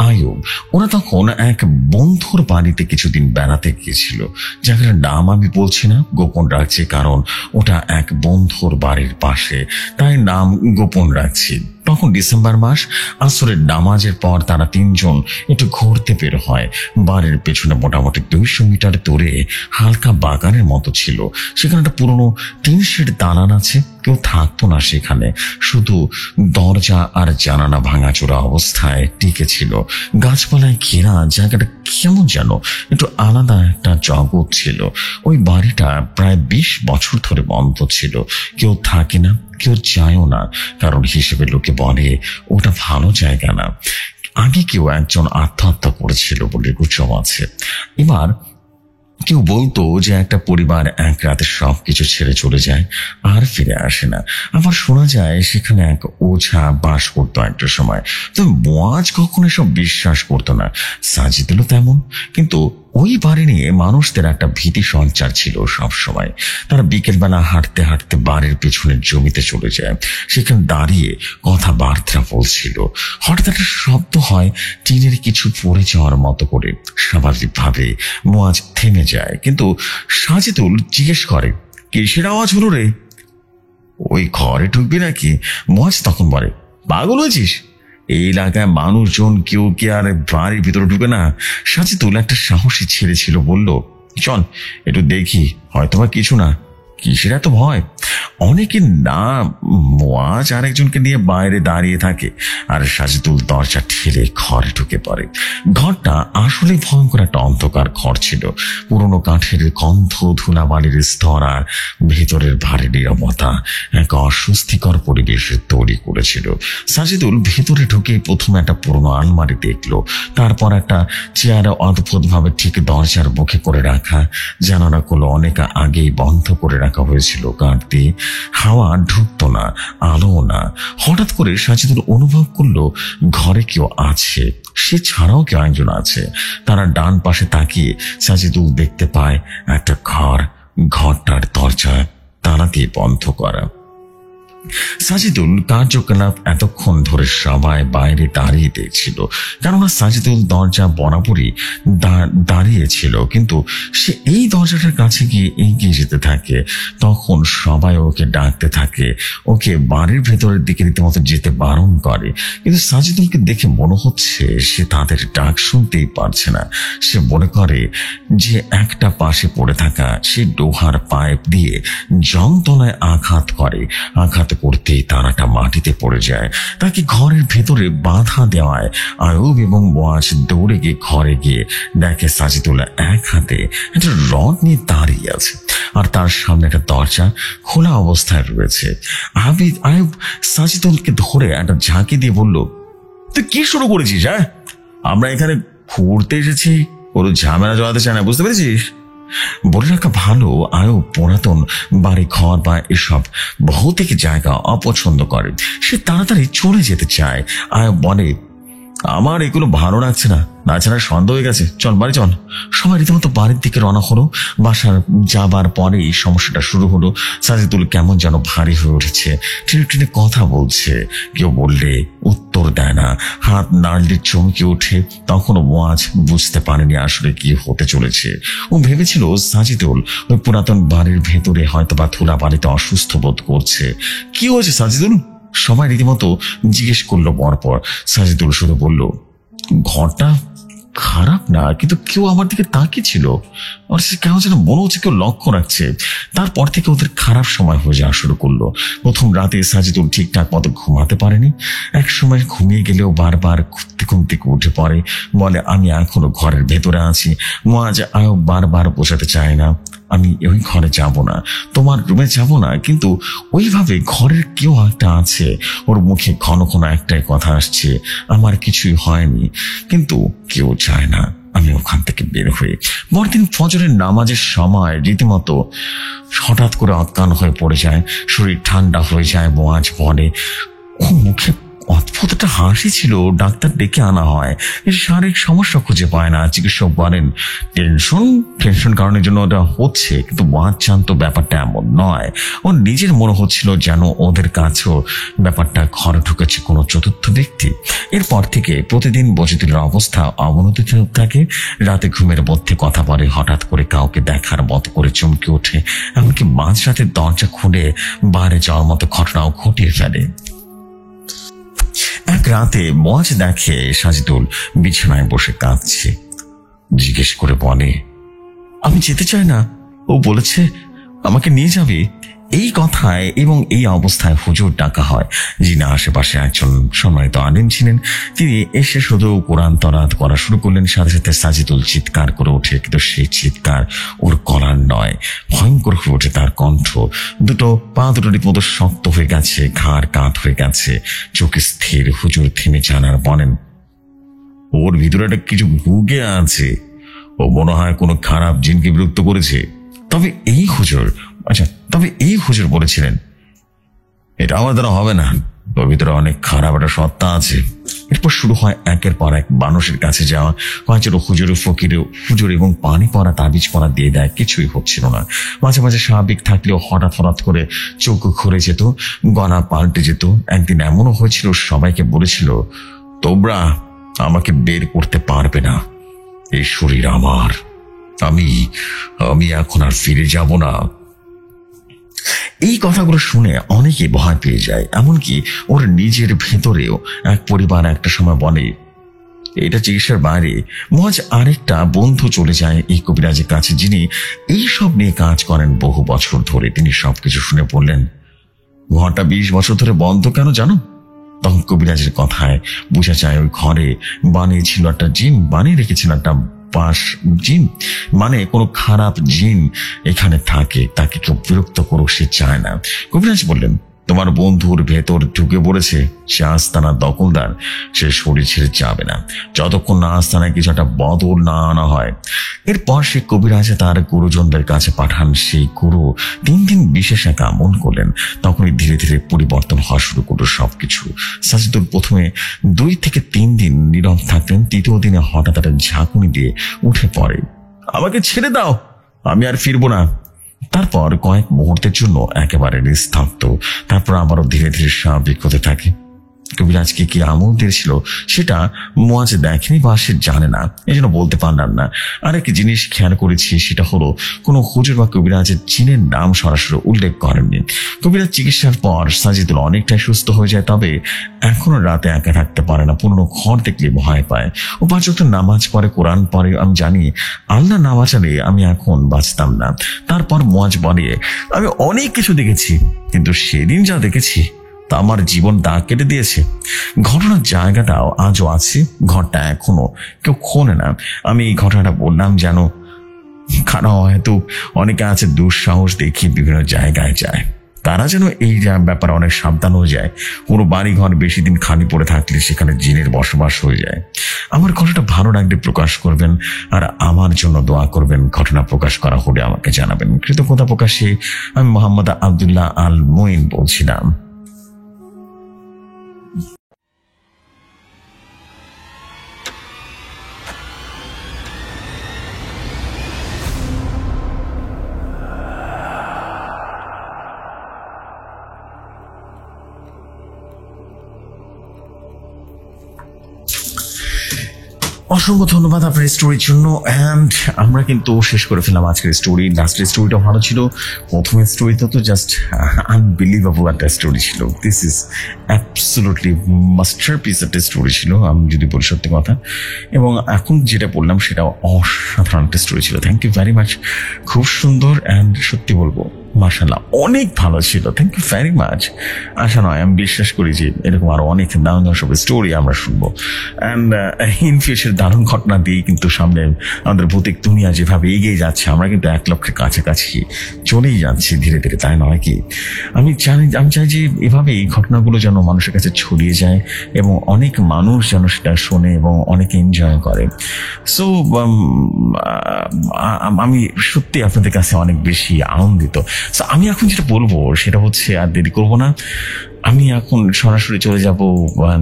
আয়ুব। ওরা তখন এক বন্ধুর বাড়িতে কিছুদিন বেড়াতে গিয়েছিল। জায়গাটার নাম আমি বলছি না, গোপন রাখছি, কারণ ওটা এক বন্ধুর বাড়ির পাশে, তাই নাম গোপন রাখছি। তখন ডিসেম্বর মাস, আসরের নামাজের পর তারা তিনজন একটু ঘুরতে বের হয়। বাড়ির পেছনে মোটামুটি 200 মিটার দূরে হালকা বাগানের মতো ছিল। সেখানে একটা পুরনো টিন শেড দালান আছে, কেউ থাকতো না সেখানে, শুধু দরজা আর জানালা ভাঙাচোরা অবস্থায় টিকে ছিল। গাছপালায় ঘেরা জায়গাটা কেমন যেন একটু আলাদা একটা জগৎ ছিল। ওই বাড়িটা প্রায় 20 বছর ধরে বন্ধ ছিল, কেউ থাকে না, কেউ চায়ও না, কারণ হিসেবে লোকে বলে ওটা ভালো জায়গা না। আগে কেউ একজন আত্মহত্যা করেছিল বলে গুজব আছে। এবার কেউ বলতো যে একটা পরিবার এক রাতে সবকিছু ছেড়ে চলে যায় আর ফিরে আসে না। আবার শোনা যায় সেখানে এক ওঝা বাস করতো একটা সময়। তো মুয়াজ কখনো সব বিশ্বাস করতো না, সাজিদুলও তেমন। কিন্তু ওই বাড়ি নিয়ে মানুষদের একটা ভীতি সঞ্চার ছিল সব সময়। তারা বিকেলবেলা হাঁটতে হাঁটতে বাড়ির পেছনের জমিতে চলে যায়, সেখানে দাঁড়িয়ে কথাবার্তা বলছিল। হঠাৎ একটা শব্দ হয়, টিনের কিছু পড়ে যাওয়ার মতো করে। স্বাভাবিকভাবে মুয়াজ থেমে যায়, কিন্তু সাজিদুল জিজ্ঞেস করে, কিসের আওয়াজ হলো রে? ওই ঘরে ঢুকবি নাকি? মুয়াজ তখন বলে, পাগল হয়েছিস? এই এলাকায় মানুষজন কেউ কি আর বাড়ির ভিতরে ঢুকে না? সাজিদুল একটা সাহসী ছেলে ছিল, বলল, চল একটু দেখি, হয়তোবা কিছু না। কিসের এত ভয়? অনেকে না মুয়াজ আরেকজনকে নিয়ে বাইরে দাঁড়িয়ে থাকে, আর সাজিদুল দরজা ঠেলে ঘরে ঢুকে পড়ে। ঘরটা আসলে ভয়ঙ্কর একটা অন্ধকার ঘর ছিল। পুরনো কাঠের গন্ধ, ধুলাবালির স্তর আর ভেতরের ভারী নীরবতা এক অস্বস্তিকর পরিবেশ তৈরি করেছিল। সাজিদুল ভেতরে ঢুকে প্রথমে একটা পুরনো আলমারি দেখলো, তারপর একটা চেয়ার অদ্ভুত ভাবে ঠিক দরজার মুখে করে রাখা। জানালাগুলো অনেক আগেই বন্ধ করে রাখা হয়েছিল কাঠ দিয়ে। হাওয়া ঢুকতো না, আলো না। হঠাৎ করে সাজিদুল অনুভব করলো ঘরে কেউ আছে, সে ছাড়াও কেউ একজন আছে। তারা ডান পাশে তাকিয়ে সাজিদুল দেখতে পায় একটা ঘরটার দরজা তালা দিয়ে বন্ধ করা। সাজিদুল কার্যকলাপ এতক্ষণ ধরে সবাই বাইরে দাঁড়িয়ে দেখছিল, কেননা সাজিদুল দরজা বরাবরই দাঁড়িয়েছিল। কিন্তু সে এই দরজাটার কাছে গিয়ে এগিয়ে যেতে থাকে। তখন সবাই ওকে ডাকতে থাকে, ওকে বাড়ির ভেতরের দিকে রীতিমতো যেতে বারণ করে। কিন্তু সাজিদুলকে দেখে মনে হচ্ছে সে তাদের ডাক শুনতেই পারছে না। সে মনে করে যে একটা পাশে পড়ে থাকা সে লোহার পাইপ দিয়ে জংতলায় আঘাত করে। আঘাত করতেই তারাটা মাটিতে পড়ে যায়। তাকে ঘরের ভেতরে বাধা দেওয়ায় আয়ুব এবং মুয়াজ দৌড়ে গিয়ে ঘরে গিয়ে দেখে সাজিদুল্লাহ এক হাতে একটা রড নিয়ে দাঁড়িয়ে আছে, আর তার সামনে একটা দরজা খোলা অবস্থায় রয়েছে। আয়ুব সাজিদুলকে ধরে একটা ঝাঁকি দিয়ে বলল, তুই কি শুরু করেছিস? হ্যাঁ, আমরা এখানে ঘুরতে এসেছি, কোনো ঝামেলা জড়াতে চায় না, বুঝতে পেরেছিস? বলে রাখা ভালো, আয়ুব পুরাতন বাড়ি ঘর বা এসব ভৌতিক জায়গা অপছন্দ করে। সে তাড়াতাড়ি চলে যেতে চায়। আয়ুব বলে, আমার এগুলো ভালো লাগছে না, তাছাড়া সন্দেহ হয়ে গেছে, চল বাড়ি চল। সবাই রীতিমতো বাড়ির দিকে রওনা হলো। বাসার যাবার পরে এই সমস্যাটা শুরু হলো। সাজিদুল কেমন যেন ভারী হয়ে উঠেছে, টেনে টেনে কথা বলছে। কেউ বললে উত্তর দেয় না, হাত নাড়লে চমকে ওঠে। তখনও মুয়াজ বুঝতে পারেনি আসলে কি হতে চলেছে। ও ভেবেছিল সাজিদুল ওই পুরাতন বাড়ির ভেতরে হয়তো বা ধুলা বাড়িতে অসুস্থ বোধ করছে। কি হয়েছে সাজিদুল? সবাই রীতিমতো জিজ্ঞেস করলো পরপর। সাজিদুল শুধু বলল, ঘরটা খারাপ না, কিন্তু কেউ আমার দিকে তাকিয়ে ছিল, আর সে কেমন যেন মনে হচ্ছে কেউ লক্ষ্য রাখছে। তারপর থেকে ওদের খারাপ সময় হয়ে যাওয়া শুরু করলো। প্রথম রাতে সাজিদুল ঠিকঠাক মতো ঘুমাতে পারেনি। এক সময় ঘুমিয়ে গেলেও বারবার ঘুম থেকে উঠে পড়ে, বলে আমি এখনো ঘরের ভেতরে আছি। মুয়াজ আয়ুব বারবার বোঝাতে চায় না, আমি ওই ঘরে যাব না, তোমার রুমে যাব না, কিন্তু ওইভাবে ঘরের কেউ একটা আছে। ওর মুখে ঘন ঘন একটাই কথা আসছে, আমার কিছুই হয়নি, কিন্তু কেউ চায় না আমি ওখান থেকে বের হয়ে। পরদিন ফজরের নামাজের সময় রীতিমতো হঠাৎ করে অজ্ঞান হয়ে পড়ে যায়, শরীর ঠান্ডা হয়ে যায়। মুয়াজ বলে, ও মুখে অদ্ভুত একটা হাসি ছিল। ডাক্তার ডেকে আনা হয়, শারীরিক সমস্যা খুঁজে পায় না। চিকিৎসক বলেন টেনশন কারণের জন্য ওটা হচ্ছে, কিন্তু মুয়াজ জানতো ব্যাপারটা এমন নয়। ওর নিজের মনে হচ্ছিল যেন ওদের কাছেও ব্যাপারটা ঘরে ঢুকেছে কোনো চতুর্থ ব্যক্তি। এরপর থেকে প্রতিদিন বজিদুলের অবস্থা অবনতি থাকে। রাতে ঘুমের মধ্যে কথা বলে, হঠাৎ করে কাউকে দেখার মতো করে চমকে ওঠে, এমনকি মাঝরাতে দরজা খুলে বাইরে যাওয়ার মতো ঘটনাও ঘটিয়ে ফেলে। এক রাতে মুয়াজ দেখে সাজিদুল বিছানায় বসে কাঁদছে। জিজ্ঞেস করে বলে, আমি যেতে চাই না, ও বলেছে আমাকে নিয়ে যাবে। এই কথায় এবং এই অবস্থায় হুজুর ডাকা হয়, যিনি আশেপাশে একজন সম্মানিত আলেম ছিলেন। তিনি এসে শুধু কোরআন তলাওয়াত করা শুরু করলেন। সাথে সাথে সাজিদুল চিৎকার করে ওঠে, কিন্তু সেই চিৎকার ওর গলার নয়, ভয়ঙ্কর হয়ে ওঠে তার কণ্ঠ। দুটো পা দুটো রীতিমতো শক্ত হয়ে গেছে, ঘাড় কাত হয়ে গেছে, চোখ স্থির। হুজুর থেমে যান আর বলেন, ওর ভিতরে একটা কিছু ঢুকে আছে, ও মনে হয় কোনো খারাপ জিনকে বিরক্ত করেছে। তবে এই হুজুর বলেছিলেন, এটা আমার দ্বারা হবে না, তোর ভিতরে অনেক খারাপ একটা সত্তা আছে। এরপর শুরু হয় একের পর এক মানুষের কাছে যাওয়া, হয়তো হুজুর এবং পানি পড়া তাবিজ পড়া দিয়ে দেয়, কিছুই হচ্ছিল না। মাঝে মাঝে স্বাভাবিক থাকলেও হঠাৎ করে চোখ ঘুরে যেত, গলা পাল্টে যেত। একদিন এমনও হয়েছিল সবাইকে বলেছিল, তোমরা আমাকে বের করতে পারবে না, এই শরীর আমার, আমি এখন আর ফিরে যাব না। এই কথাগুলো শুনে অনেকে ভয় পেয়ে যায়। এমনকি ওর নিজের ভেতরেও এক পরিবার একটা সময় বলে, এটা চিকিৎসার বাইরে। মহাজ আরেকটা বন্ধু চলে যায় এই কবিরাজের কাছে, যিনি এই সব নিয়ে কাজ করেন বহু বছর ধরে। তিনি সবকিছু শুনে বললেন, ঘরটা 20 বছর ধরে বন্ধ কেন জানো? তখন কবিরাজের কথায় বোঝা যায় ওই ঘরে বানিয়েছিল একটা জিন, বানিয়ে রেখেছিল একটা পাশ জিন, মানে কোনো খারাপ জিন এখানে থাকে, তাকে কেউ বিরক্ত করুক সে চায় না। কবিরাজ বললেন, তোমার বন্ধুর ভেতর ঢুকে পড়েছে, সে আস্তানার দখলদার, সে শরীর ছেড়ে যাবে না যতক্ষণ না আস্তানায় কিছু একটা বদল না আনা হয়। এরপর সে কবিরাজ তার গুরুজনদের কাছে পাঠান। সেই গুরু 3 দিন বিশেষ এক আমল করলেন। তখনই ধীরে ধীরে পরিবর্তন হওয়া শুরু করলো সবকিছু। সাজিদুল প্রথমে 2 থেকে 3 দিন নীরব থাকলেন। 3য় দিনে হঠাৎ একটা ঝাঁকুনি দিয়ে উঠে পড়ে, আমাকে ছেড়ে দাও, আমি আর ফিরবো না। তারপর কয়েক মুহূর্তের জন্য একেবারে নিস্তব্ধ, তারপর আবারও ধীরে ধীরে স্বাভাবিক হতে থাকে। কবিরাজকে কি আমল দিয়েছিল সেটা মুয়াজ দেখেনি বা সে জানে না, এই জন্য বলতে পারলাম না। আরেক জিনিস খেয়াল করেছি, সেটা হলো কোনো হুজুর বা কবিরাজের জিনের নাম সরাসরি উল্লেখ করেননি। কবিরাজ চিকিৎসার পর সাজিদুল অনেকটাই সুস্থ হয়ে যায়, তবে এখনো রাতে একা থাকতে পারে না, পুরনো ঘর দেখলে ভয় পায়। ও 5 ওয়াক্ত নামাজ পড়ে, কোরআন পড়ে। আমি জানি আল্লাহ না বাঁচালে আমি এখন বাঁচতাম না। তারপর মুয়াজ বলে, আমি অনেক কিছু দেখেছি, কিন্তু সেদিন যা দেখেছি তা আমার জীবন দাগ কেটে দিয়েছে। ঘটনার জায়গাটাও আজও আছে, ঘরটা এখনো কেউ খোলে না। আমি এই ঘটনাটা বললাম যেন, কারণ হয়তো অনেকে আছে দুঃসাহস দেখিয়ে বিভিন্ন জায়গায় যায়, তারা যেন এই ব্যাপারে অনেক সাবধান হয়ে যায়। কোনো বাড়ি ঘর বেশি দিন খালি পড়ে থাকলে সেখানে জিনের বসবাস হয়ে যায়। আমার ঘটনাটা ভালো লাগলে প্রকাশ করবেন, আর আমার জন্য দোয়া করবেন। ঘটনা প্রকাশ করা হলে আমাকে জানাবেন। কৃতজ্ঞতা প্রকাশে আমি মোহাম্মদ আব্দুল্লাহ আল মুইন বলছিলাম। অসংখ্য ধন্যবাদ আপনার স্টোরির জন্য। অ্যান্ড আমরা কিন্তু শেষ করে ফেললাম আজকের স্টোরি। লাস্টের স্টোরিটা ভালো ছিল, প্রথমের স্টোরিটা তো জাস্ট আনবিলিভেবল একটা স্টোরি ছিল। দিস ইজ অ্যাবসলিউটলি মাস্টারপিস একটা স্টোরি ছিল, আমি যদি বলি সত্যি কথা। এবং এখন যেটা বললাম সেটা অসাধারণ একটা স্টোরি ছিল। থ্যাংক ইউ ভেরি মাচ, খুব সুন্দর। অ্যান্ড সত্যি বলবো মাশাআল্লাহ অনেক ভালো ছিল। Thank you very much. আশা নয়, আমি বিশ্বাস করি যে এরকম আরো অনেক দারুণ সব স্টোরি আমরা শুনবো। অ্যান্ড ইন ফিউচার দারুণ ঘটনা দিয়ে কিন্তু সামনে আমাদের ভৌতিক দুনিয়া যেভাবে এগিয়ে যাচ্ছে, আমরা কিন্তু 1 লক্ষের কাছাকাছি চলেই যাচ্ছি ধীরে ধীরে, তাই নয় কি? আমি চাই যে এভাবে এই ঘটনাগুলো যেন মানুষের কাছে ছড়িয়ে যায় এবং অনেক মানুষ যেন সেটা শোনে এবং অনেকে এনজয় করে। সো আমি সত্যি আপনাদের কাছে অনেক বেশি আনন্দিত। আমি এখন যেটা বলবো সেটা হচ্ছে, আর দেরি করবো না, আমি এখন সরাসরি চলে যাব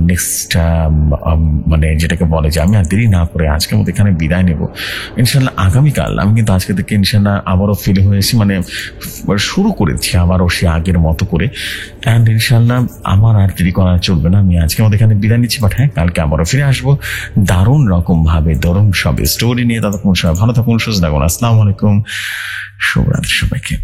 নেক্সট, মানে যেটাকে বলে যে আমি আর দেরি না করে আজকের মতো এখানে বিদায় নেব। ইনশাল্লাহ আগামীকাল আমি কিন্তু আজকে থেকে ইনশাল্লাহ আবারও ফিরে হয়েছি, মানে শুরু করেছি আবারও সে আগের মতো করে। অ্যান্ড ইনশাল্লাহ আমার আর দেরি করা চলবে না, আমি আজকের মতো এখানে বিদায় নিচ্ছি। বাট হ্যাঁ, কালকে আবারও ফিরে আসবো দারুণ রকম ভাবে, দারুণ সব স্টোরি নিয়ে। ততক্ষণ সবাই ভালো থাকুন, সুস্থ থাকুন। আসসালামু আলাইকুম, শুভরাত্রি সবাইকে।